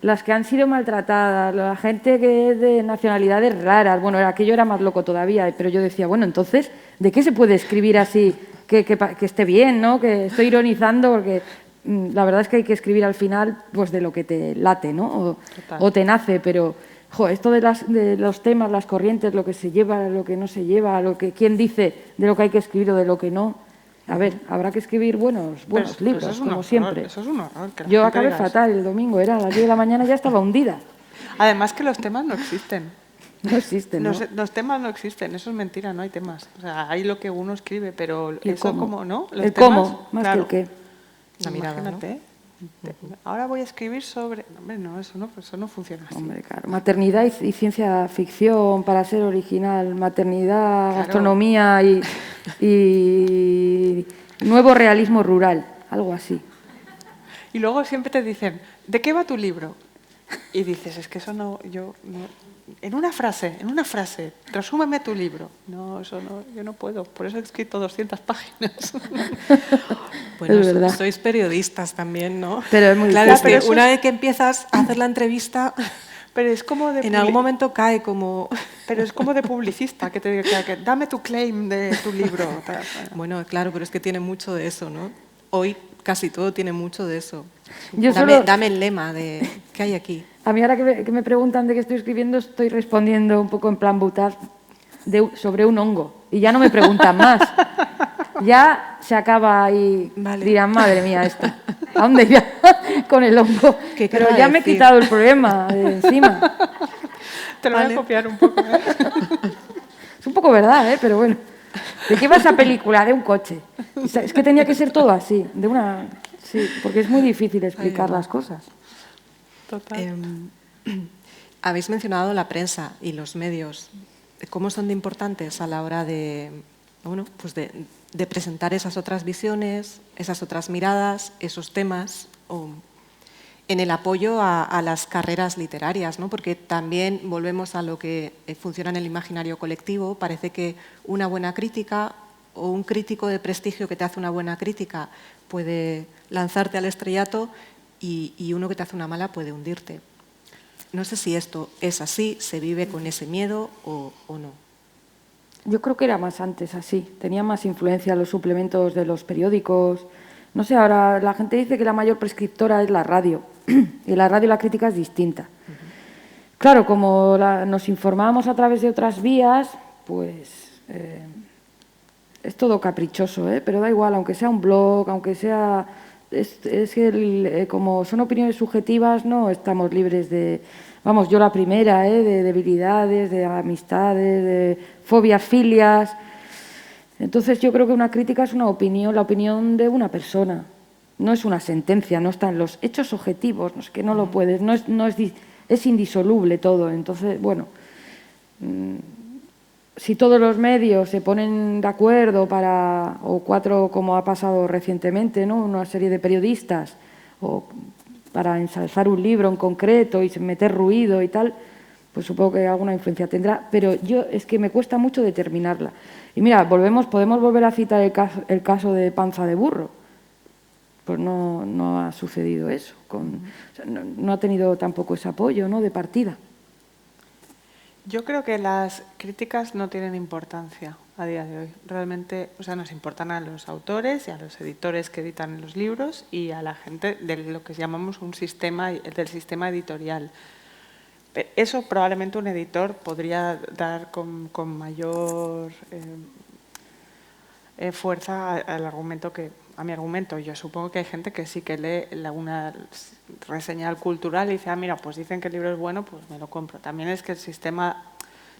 Las que han sido maltratadas, la gente que es de nacionalidades raras. Bueno, aquello era más loco todavía, pero yo decía, bueno, entonces, ¿de qué se puede escribir así que esté bien, ¿no? Que estoy ironizando porque la verdad es que hay que escribir al final pues de lo que te late, ¿no? O te nace, pero esto de los temas, las corrientes, lo que se lleva, lo que no se lleva, quién dice de lo que hay que escribir o de lo que no. A ver, habrá que escribir buenos libros, como siempre. Eso es un horror. Yo acabé fatal el domingo, era a las 10 de la mañana ya estaba hundida. Además que los temas no existen. No existen, ¿no? Los temas no existen, eso es mentira, no hay temas. O sea, hay lo que uno escribe, pero eso como, ¿no? El cómo, más claro, que el qué. La mirada, Imagínate. Ahora voy a escribir sobre... Hombre, no, eso no funciona así. Hombre, claro. Maternidad y ciencia ficción para ser original. Maternidad, Claro. gastronomía y nuevo realismo rural. Algo así. Y luego siempre te dicen, ¿de qué va tu libro? Y dices, es que eso no... En una frase, resúmeme tu libro. No, eso no, yo no puedo. Por eso he escrito 200 páginas. Bueno, Es verdad. sois periodistas también, ¿no? Pero es muy claro, es difícil. que una vez que empiezas a hacer la entrevista, Pero es como de en algún momento cae como... Pero es como de publicista, que te diga que dame tu claim de tu libro. Bueno, claro, pero es que tiene mucho de eso, ¿no? Hoy casi todo tiene mucho de eso. Yo Dame el lema de ¿qué hay aquí? A mí ahora que me preguntan de qué estoy escribiendo, estoy respondiendo un poco en plan butaz sobre un hongo. Y ya no me preguntan más. Ya se acaba y dirán, madre mía, esto. ¿A dónde irá con el hongo? Pero ya me he quitado el problema de encima. Te lo voy a copiar un poco. Es un poco verdad, ¿eh? Pero bueno. ¿De qué va esa película? De un coche. Es que tenía que ser todo así. Sí, porque es muy difícil explicar las cosas. Total. Habéis mencionado la prensa y los medios. ¿Cómo son de importantes a la hora de presentar esas otras visiones, esas otras miradas, esos temas, o en el apoyo a las carreras literarias, ¿no? Porque también volvemos a lo que funciona en el imaginario colectivo. Parece que una buena crítica o un crítico de prestigio que te hace una buena crítica puede lanzarte al estrellato y uno que te hace una mala puede hundirte. No sé si esto es así, se vive con ese miedo o no. Yo creo que era más antes así. Tenía más influencia los suplementos de los periódicos. No sé, ahora la gente dice que la mayor prescriptora es la radio. Y la radio la crítica es distinta. Claro, como nos informábamos a través de otras vías, pues es todo caprichoso, ¿eh? Pero da igual, aunque sea un blog, aunque sea... como son opiniones subjetivas, no estamos libres de... Vamos, yo la primera, de debilidades, de amistades, de fobias, filias. Entonces yo creo que una crítica es una opinión, la opinión de una persona. No es una sentencia, no están los hechos objetivos, no es que no lo puedes, es indisoluble todo. Entonces, bueno, si todos los medios se ponen de acuerdo o cuatro, como ha pasado recientemente, ¿no? Una serie de periodistas, o para ensalzar un libro en concreto y meter ruido y tal, pues supongo que alguna influencia tendrá, pero es que me cuesta mucho determinarla. Y mira, podemos volver a citar el caso de Panza de Burro. Pues no ha sucedido eso. No ha tenido tampoco ese apoyo, ¿no?, de partida. Yo creo que las críticas no tienen importancia a día de hoy. Realmente, nos importan a los autores y a los editores que editan los libros y a la gente de lo que llamamos del sistema editorial. Eso probablemente un editor podría dar con mayor fuerza al argumento a mi argumento. Yo supongo que hay gente que sí que lee una reseña cultural y dice, mira, pues dicen que el libro es bueno, pues me lo compro. También es que el sistema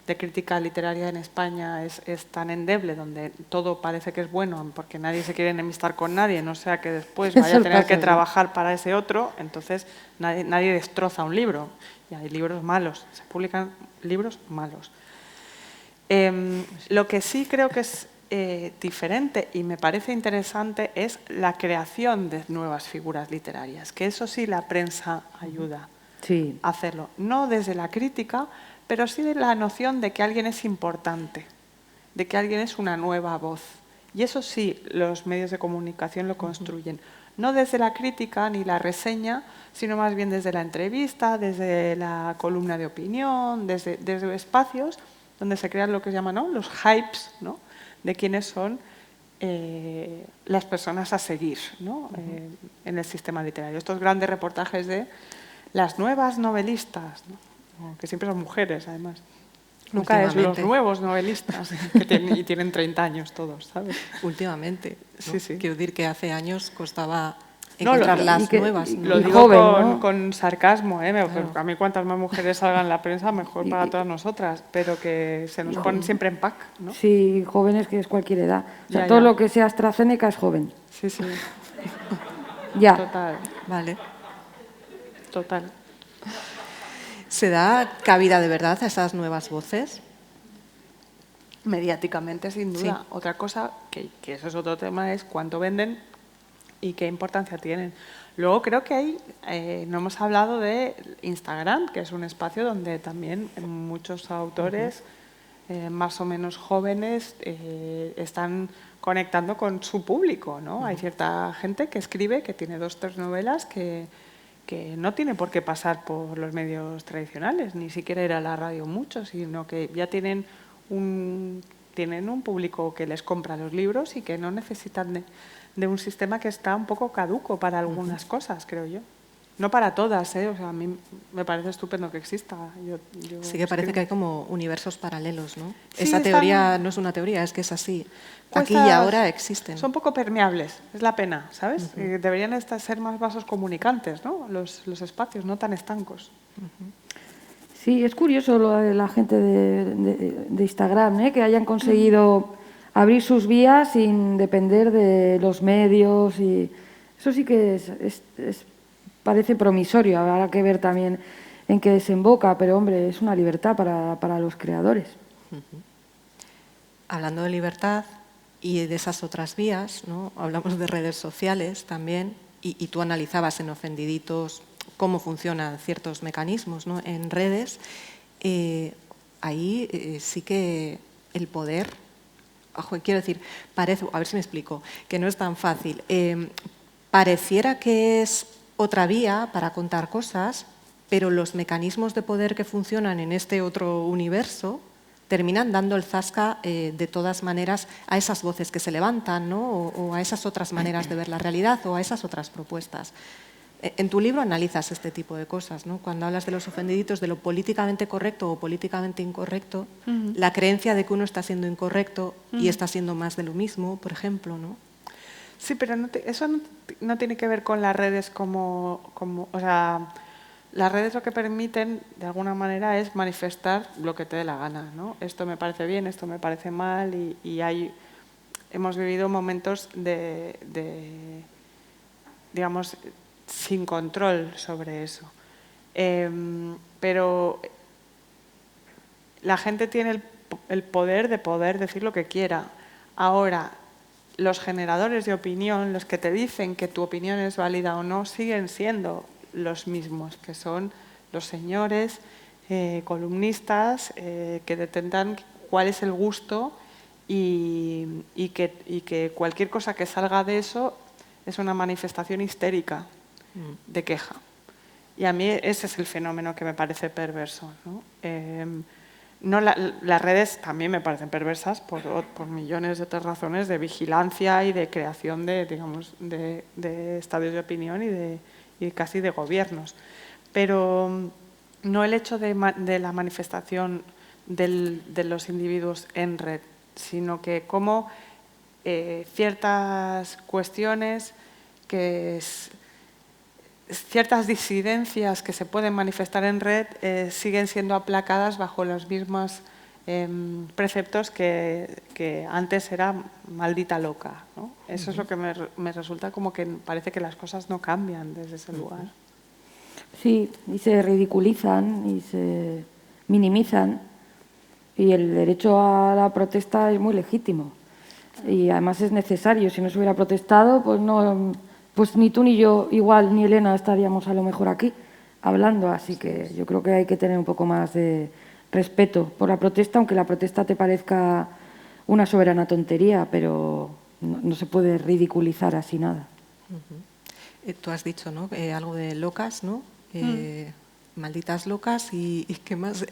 de crítica literaria en España es tan endeble, donde todo parece que es bueno, porque nadie se quiere enemistar con nadie, no sea que después vaya a tener que trabajar para ese otro, entonces nadie destroza un libro. Y hay libros malos, se publican libros malos. Lo que sí creo que es diferente y me parece interesante es la creación de nuevas figuras literarias, que eso sí la prensa ayuda a hacerlo. No desde la crítica, pero sí de la noción de que alguien es importante, de que alguien es una nueva voz. Y eso sí, los medios de comunicación lo construyen. No desde la crítica ni la reseña, sino más bien desde la entrevista, desde la columna de opinión, desde espacios donde se crean lo que se llaman, ¿no?, los hypes, ¿no?, de quiénes son las personas a seguir, ¿no? En el sistema literario. Estos grandes reportajes de las nuevas novelistas, ¿no? Que siempre son mujeres, además. Nunca es los nuevos novelistas y tienen 30 años todos, ¿sabes? Últimamente, ¿no? Sí, sí. Quiero decir que hace años costaba encontrar las nuevas. y Lo digo joven, con sarcasmo, ¿eh? Claro. A mí cuantas más mujeres salgan en la prensa, mejor para todas nosotras, pero que se nos ponen siempre en pack, ¿no? Sí, jóvenes, que es cualquier edad. O sea, Ya, todo ya. lo que sea AstraZeneca es joven. Sí, sí, Ya. total, Vale. total. ¿Se da cabida de verdad a esas nuevas voces? Mediáticamente, sin duda. Sí. Otra cosa, que eso es otro tema, es cuánto venden y qué importancia tienen. Luego creo que no hemos hablado de Instagram, que es un espacio donde también muchos autores más o menos jóvenes están conectando con su público, ¿no? Hay cierta gente que escribe, que tiene 2 o 3 novelas que no tiene por qué pasar por los medios tradicionales, ni siquiera ir a la radio mucho, sino que ya tienen un público que les compra los libros y que no necesitan de un sistema que está un poco caduco para algunas cosas, creo yo. No para todas, ¿eh? O sea, a mí me parece estupendo que exista. Sí que parece que hay como universos paralelos, ¿no? Sí, Esa teoría no es una teoría, es que es así. Aquí y ahora existen. Son poco permeables, es la pena, ¿sabes? Deberían ser más vasos comunicantes, ¿no? Los espacios, no tan estancos. Sí, es curioso lo de la gente de Instagram, ¿eh? Que hayan conseguido abrir sus vías sin depender de los medios. Y eso sí que parece promisorio. Habrá que ver también en qué desemboca, pero hombre, es una libertad para los creadores. Hablando de libertad y de esas otras vías, ¿no? Hablamos de redes sociales también, y tú analizabas en Ofendiditos cómo funcionan ciertos mecanismos, ¿no? En redes. Ahí sí que el poder, quiero decir, parece, a ver si me explico, que no es tan fácil. Pareciera que es otra vía para contar cosas, pero los mecanismos de poder que funcionan en este otro universo terminan dando el zasca de todas maneras a esas voces que se levantan, ¿no? o a esas otras maneras de ver la realidad o a esas otras propuestas. En tu libro analizas este tipo de cosas, ¿no? Cuando hablas de los ofendiditos, de lo políticamente correcto o políticamente incorrecto, la creencia de que uno está siendo incorrecto y está siendo más de lo mismo, por ejemplo, ¿no? Sí, pero eso no tiene que ver con las redes como o sea, las redes lo que permiten, de alguna manera, es manifestar lo que te dé la gana, ¿no? Esto me parece bien, esto me parece mal, y hemos vivido momentos digamos, sin control sobre eso. Pero la gente tiene el poder de poder decir lo que quiera. Ahora, los generadores de opinión, los que te dicen que tu opinión es válida o no, siguen siendo los mismos, que son los señores columnistas que detentan cuál es el gusto y que cualquier cosa que salga de eso es una manifestación histérica de queja. Y a mí ese es el fenómeno que me parece perverso, ¿no? Las redes también me parecen perversas por millones de otras razones de vigilancia y de creación de estadios de opinión y casi de gobiernos. Pero no el hecho de la manifestación de los individuos en red, sino que cómo ciertas cuestiones, ciertas disidencias que se pueden manifestar en red siguen siendo aplacadas bajo los mismos preceptos que antes era maldita loca, ¿no? Eso es lo que me resulta como que parece que las cosas no cambian desde ese lugar. Sí, y se ridiculizan y se minimizan, y el derecho a la protesta es muy legítimo y además es necesario. Si no se hubiera protestado, pues ni tú ni yo, igual ni Elena, estaríamos a lo mejor aquí hablando. Así que yo creo que hay que tener un poco más de respeto por la protesta, aunque la protesta te parezca una soberana tontería, pero no se puede ridiculizar así nada. Tú has dicho, ¿no? Algo de locas, ¿no? Malditas locas y ¿qué más?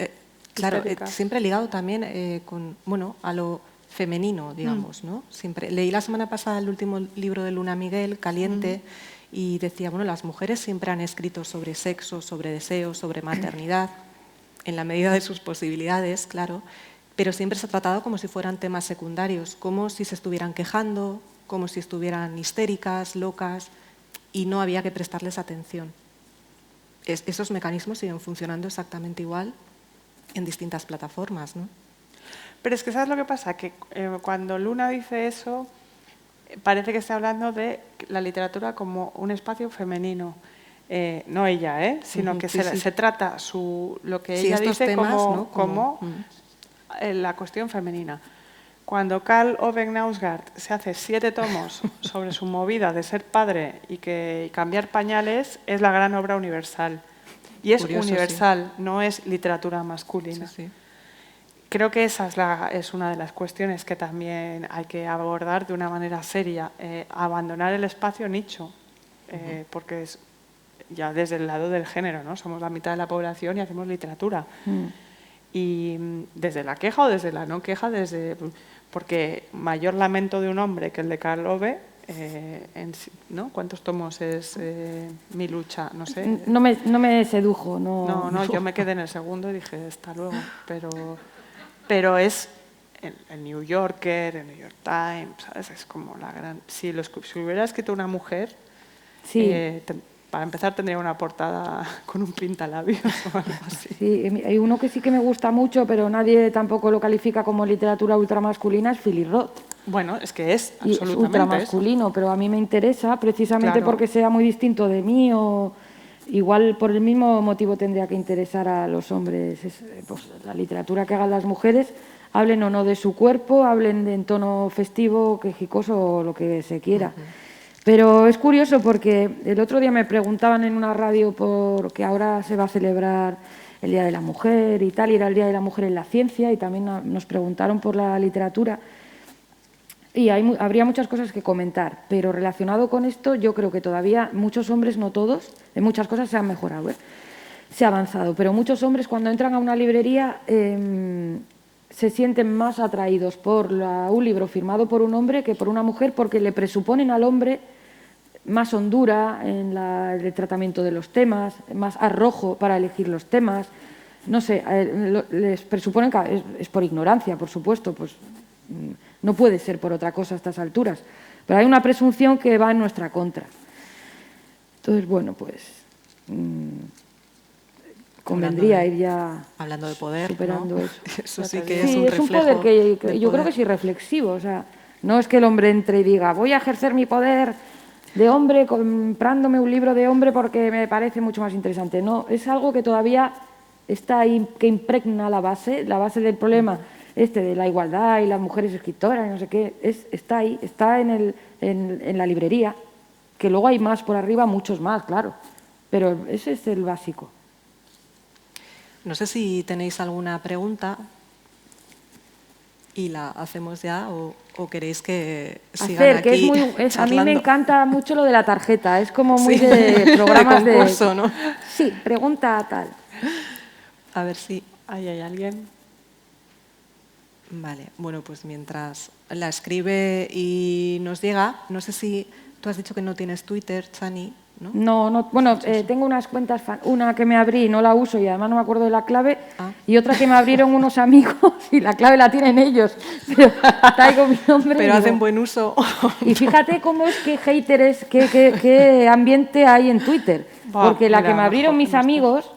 Claro, siempre ligado también a lo femenino, digamos, ¿no? Siempre. Leí la semana pasada el último libro de Luna Miguel, Caliente, y decía, bueno, las mujeres siempre han escrito sobre sexo, sobre deseo, sobre maternidad, en la medida de sus posibilidades, claro, pero siempre se ha tratado como si fueran temas secundarios, como si se estuvieran quejando, como si estuvieran histéricas, locas, y no había que prestarles atención. Esos mecanismos siguen funcionando exactamente igual en distintas plataformas, ¿no? Pero es que ¿sabes lo que pasa? Que cuando Luna dice eso, parece que está hablando de la literatura como un espacio femenino. No ella, sino que se trata lo que ella dice temas, como, ¿no? como la cuestión femenina. Cuando Karl Ove Knausgaard se hace 7 tomos sobre su movida de ser padre y que cambiar pañales, es la gran obra universal. Y es curioso, universal, no es literatura masculina. Sí, sí. Creo que esa es una de las cuestiones que también hay que abordar de una manera seria. Abandonar el espacio nicho, porque es ya desde el lado del género, ¿no? Somos la mitad de la población y hacemos literatura. Y desde la queja o desde la no queja, porque mayor lamento de un hombre que el de Karl Ove, ¿no? ¿Cuántos tomos es Mi lucha? No sé. No me sedujo. No, yo me quedé en el segundo y dije, hasta luego. Pero es el New Yorker, el New York Times, ¿sabes? Es como la gran... Si hubiera escrito una mujer, Sí. para empezar tendría una portada con un pintalabios o algo así. Sí, hay uno que sí que me gusta mucho, pero nadie tampoco lo califica como literatura ultramasculina, es Philip Roth. Bueno, es que es Y es absolutamente ultramasculino, pero a mí me interesa precisamente Claro. porque sea muy distinto de mí o igual por el mismo motivo tendría que interesar a los hombres. Pues, la literatura que hagan las mujeres, hablen o no de su cuerpo, hablen en tono festivo, quejicoso o lo que se quiera. Pero es curioso porque el otro día me preguntaban en una radio porque ahora se va a celebrar el Día de la Mujer y tal, y era el Día de la Mujer en la ciencia, y también nos preguntaron por la literatura. Y habría muchas cosas que comentar, pero relacionado con esto yo creo que todavía muchos hombres, no todos, en muchas cosas se han mejorado, se ha avanzado, pero muchos hombres cuando entran a una librería se sienten más atraídos por un libro firmado por un hombre que por una mujer, porque le presuponen al hombre más hondura en el tratamiento de los temas, más arrojo para elegir los temas. No sé, les presuponen que es por ignorancia, por supuesto, pues no puede ser por otra cosa a estas alturas. Pero hay una presunción que va en nuestra contra. Entonces, bueno, pues convendría ir ya hablando de poder, superando ¿no? eso. Eso sí que es Sí, un es un reflejo poder que del yo creo poder. que es irreflexivo. O sea, no es que el hombre entre y diga, voy a ejercer mi poder de hombre comprándome un libro de hombre porque me parece mucho más interesante. No, es algo que todavía está ahí, que impregna la base del problema de la igualdad y las mujeres escritoras y no sé qué, está ahí, está en la librería, que luego hay más por arriba, muchos más, claro, pero ese es el básico. No sé si tenéis alguna pregunta y la hacemos ya o queréis que sigan que aquí a mí me charlando. encanta mucho lo de la tarjeta, es como muy Sí, de programas de concurso, ¿no? Sí, pregunta tal. A ver si... Ahí hay alguien. Vale, bueno, pues mientras la escribe y nos llega, no sé si tú has dicho que no tienes Twitter, Chani, ¿no? No, bueno, tengo unas cuentas, una que me abrí y no la uso y además no me acuerdo de la clave, y otra que me abrieron unos amigos y la clave la tienen ellos, pero traigo mi nombre. Pero hacen buen uso. Y fíjate cómo es que haters, qué ambiente hay en Twitter, porque la mira, que me abrieron mejor mis que no estés. amigos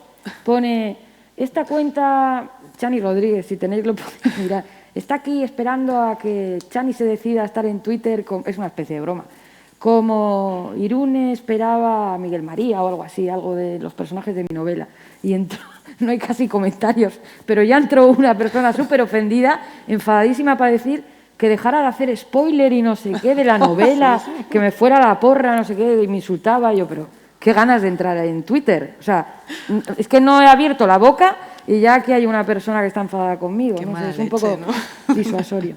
pone, esta cuenta, Chani Rodríguez, si tenéis lo podéis mirar, está aquí esperando a que Chani se decida a estar en Twitter, es una especie de broma, como Irune esperaba a Miguel María o algo así, algo de los personajes de mi novela. Y entró, no hay casi comentarios, pero ya entró una persona súper ofendida, enfadadísima para decir que dejara de hacer spoiler y no sé qué de la novela, que me fuera a la porra, no sé qué, y me insultaba. Yo, pero qué ganas de entrar en Twitter. O sea, es que no he abierto la boca y ya aquí hay una persona que está enfadada conmigo. Qué No sé, mala es un leche, poco ¿no? disuasorio.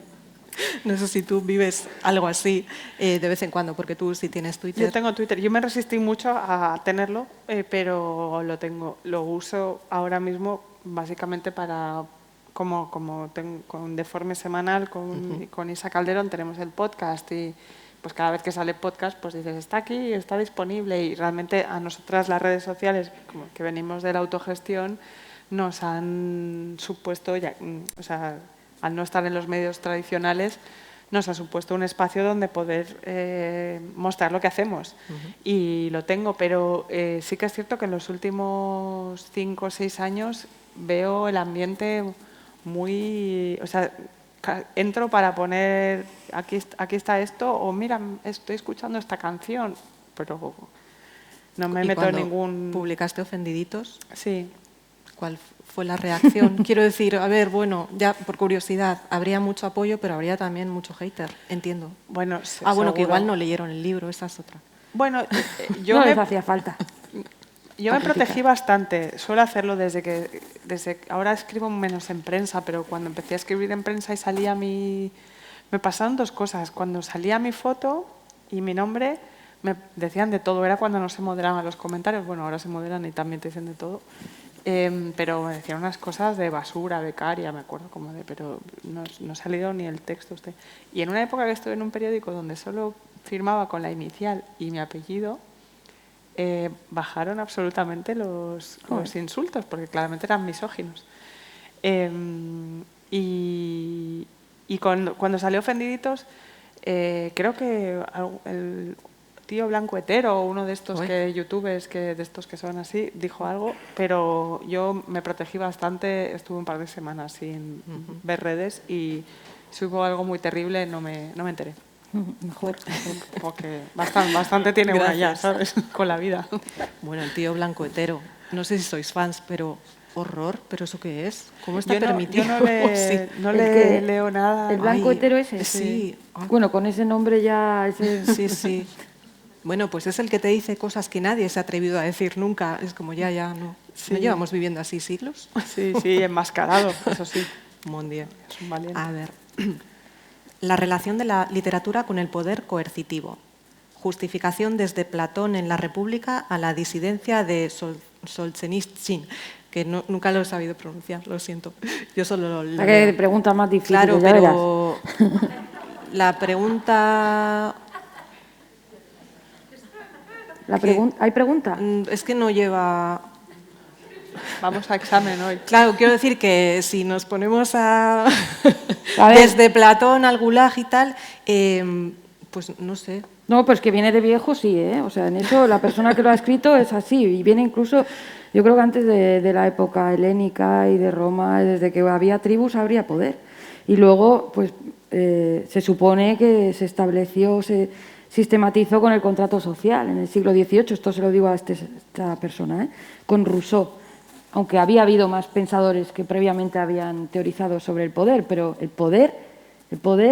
No sé si tú vives algo así de vez en cuando, porque tú sí tienes Twitter. Yo tengo Twitter. Yo me resistí mucho a tenerlo, pero lo uso ahora mismo básicamente para con Deforme Semanal, con Isa Calderón, tenemos el podcast y pues cada vez que sale podcast, pues dices, está aquí, está disponible. Y realmente a nosotras las redes sociales, como que venimos de la autogestión, nos han supuesto, o sea, al no estar en los medios tradicionales, nos ha supuesto un espacio donde poder mostrar lo que hacemos. Y lo tengo, pero sí que es cierto que en los últimos 5 o 6 años veo el ambiente muy... O sea, entro para poner, aquí está esto, o mira, estoy escuchando esta canción, pero no me meto en ningún... ¿Publicaste Ofendiditos? Sí. ¿Cuál fue la reacción? Quiero decir, a ver, bueno, ya por curiosidad, habría mucho apoyo, pero habría también mucho hater, entiendo. Bueno, bueno, que igual no leyeron el libro, esa es otra. Bueno, yo no les hacía falta. Yo me protegí bastante, suelo hacerlo desde ahora escribo menos en prensa, pero cuando empecé a escribir en prensa y salía me pasaron 2 cosas. Cuando salía mi foto y mi nombre, me decían de todo, era cuando no se moderaban los comentarios, bueno, ahora se moderan y también te dicen de todo. Pero me decían unas cosas de basura, becaria, me acuerdo como de, pero no ha salido ni el texto usted. Y en una época que estuve en un periódico donde solo firmaba con la inicial y mi apellido, bajaron absolutamente los insultos, porque claramente eran misóginos. Y cuando salió Ofendiditos, creo que el tío Blanco Hetero, uno de estos youtubers, de estos que son así, dijo algo, pero yo me protegí bastante, estuve un par de semanas sin ver redes y si hubo algo muy terrible no me enteré. Mejor. Porque bastante tiene una ya, ¿sabes? Con la vida. Bueno, el tío Blanco Hetero, no sé si sois fans, pero horror, ¿pero eso qué es? ¿Cómo está permitido? Yo no le leo nada. ¿El Blanco Hetero ese? Sí. Bueno, con ese nombre ya... Sí. Bueno, pues es el que te dice cosas que nadie se ha atrevido a decir nunca. Es como ya, no. Sí. ¿No llevamos viviendo así siglos? Sí, enmascarado, eso sí. Buen día. Es un valiente. A ver, la relación de la literatura con el poder coercitivo. Justificación desde Platón en la República a la disidencia de Solzhenitsyn, que nunca lo he sabido pronunciar, lo siento. Yo solo lo que pregunta más difícil. Claro, pero la pregunta... ¿Hay pregunta? Es que no lleva... Vamos a examen hoy. Claro, quiero decir que si nos ponemos a desde Platón al Gulag y tal, pues no sé. No, pues que viene de viejo, sí, ¿eh? O sea, en eso la persona que lo ha escrito es así y viene incluso, yo creo que antes de la época helénica y de Roma, desde que había tribus habría poder. Y luego, pues se supone que se estableció, se sistematizó con el contrato social en el siglo XVIII, esto se lo digo a esta persona, con Rousseau. Aunque había habido más pensadores que previamente habían teorizado sobre el poder, pero el poder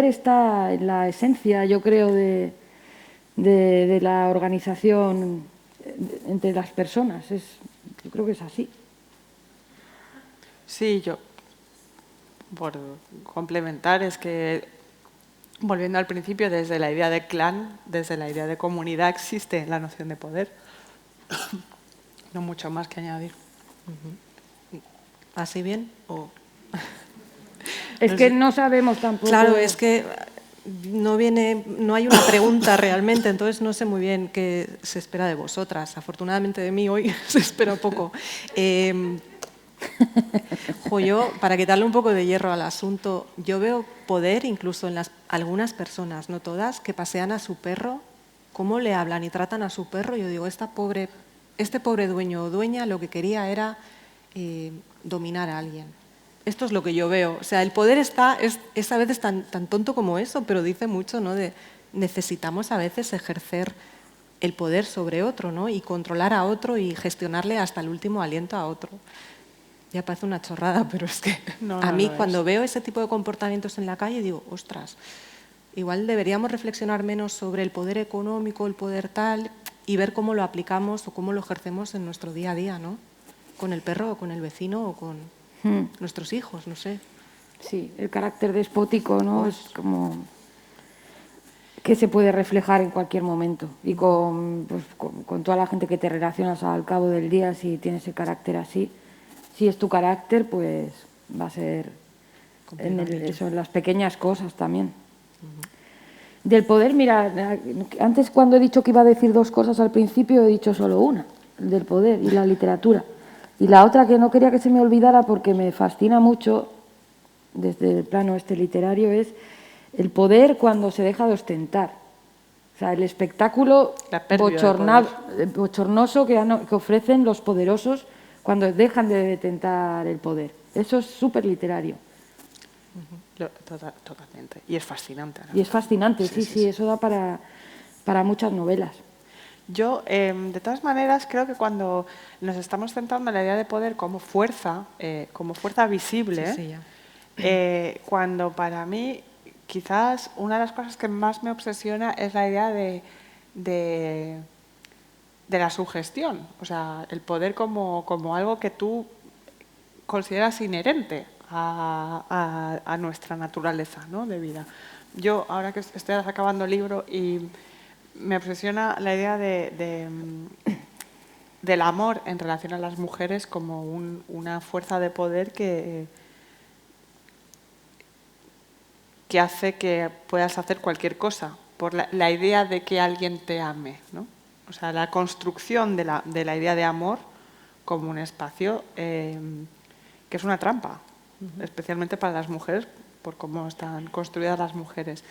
está en la esencia, yo creo, de la organización entre las personas. Yo creo que es así. Sí, yo, por complementar, es que, volviendo al principio, desde la idea de clan, desde la idea de comunidad, existe la noción de poder. No mucho más que añadir. ¿Así bien? ¿O? Es que no sabemos tampoco. Claro, es que no hay una pregunta realmente, entonces no sé muy bien qué se espera de vosotras. Afortunadamente de mí hoy se espera poco. Yo, para quitarle un poco de hierro al asunto, yo veo poder incluso en algunas personas, no todas, que pasean a su perro, cómo le hablan y tratan a su perro. Yo digo, este pobre dueño o dueña lo que quería era dominar a alguien. Esto es lo que yo veo. O sea, el poder es a veces tan tonto como eso, pero dice mucho, ¿no? Necesitamos a veces ejercer el poder sobre otro, ¿no? Y controlar a otro y gestionarle hasta el último aliento a otro. Ya parece una chorrada, pero es que a mí cuando veo ese tipo de comportamientos en la calle digo, ostras, igual deberíamos reflexionar menos sobre el poder económico, el poder tal, y ver cómo lo aplicamos o cómo lo ejercemos en nuestro día a día, ¿no? Con el perro o con el vecino o con nuestros hijos, no sé. Sí, el carácter despótico, ¿no? Es como que se puede reflejar en cualquier momento. Y con toda la gente que te relacionas al cabo del día, si tienes el carácter así, si es tu carácter, pues va a ser en las pequeñas cosas también. Del poder, mira, antes cuando he dicho que iba a decir 2 cosas al principio, he dicho solo una, el del poder y la literatura. Y la otra que no quería que se me olvidara porque me fascina mucho, desde el plano literario, es el poder cuando se deja de ostentar. O sea, el espectáculo bochornoso que ofrecen los poderosos cuando dejan de detentar el poder. Eso es súper literario. Totalmente. Y es fascinante. ¿No? Y es fascinante, sí, eso da para muchas novelas. Yo, de todas maneras, creo que cuando nos estamos centrando en la idea de poder como fuerza visible, cuando para mí quizás una de las cosas que más me obsesiona es la idea de la sugestión, o sea, el poder como algo que tú consideras inherente a nuestra naturaleza, ¿no?, de vida. Yo, ahora que estoy acabando el libro, y me obsesiona la idea del amor en relación a las mujeres como una fuerza de poder que hace que puedas hacer cualquier cosa, por la idea de que alguien te ame, ¿no? O sea, la construcción de la idea de amor como un espacio que es una trampa, especialmente para las mujeres, por cómo están construidas las mujeres.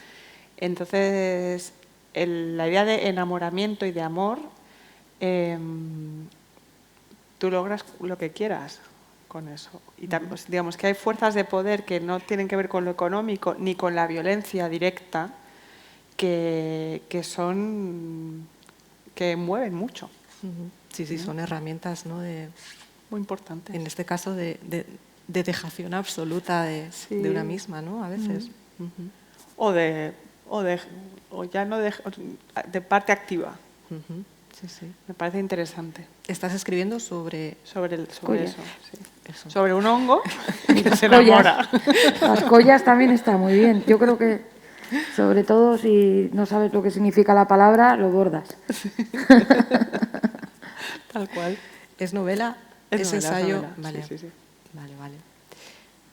Entonces, la idea de enamoramiento y de amor, tú logras lo que quieras con eso. Y digamos que hay fuerzas de poder que no tienen que ver con lo económico ni con la violencia directa, que mueven mucho. Sí, son herramientas, ¿no?, muy importantes. En este caso de dejación absoluta de una misma, ¿no?, a veces. O ya no de parte activa. Sí. Me parece interesante. ¿Estás escribiendo sobre eso? Eso. Sobre un hongo que se enamora. Las collas también está muy bien. Yo creo que, sobre todo, si no sabes lo que significa la palabra, lo bordas. Tal cual. ¿Es novela? ¿Es ensayo? Novela. Vale. Sí. Vale.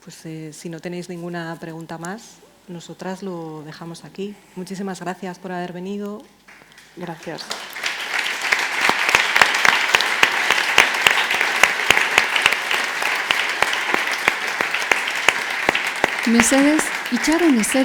Pues si no tenéis ninguna pregunta más, nosotras lo dejamos aquí. Muchísimas gracias por haber venido. Gracias. Mesedez itxaron ezer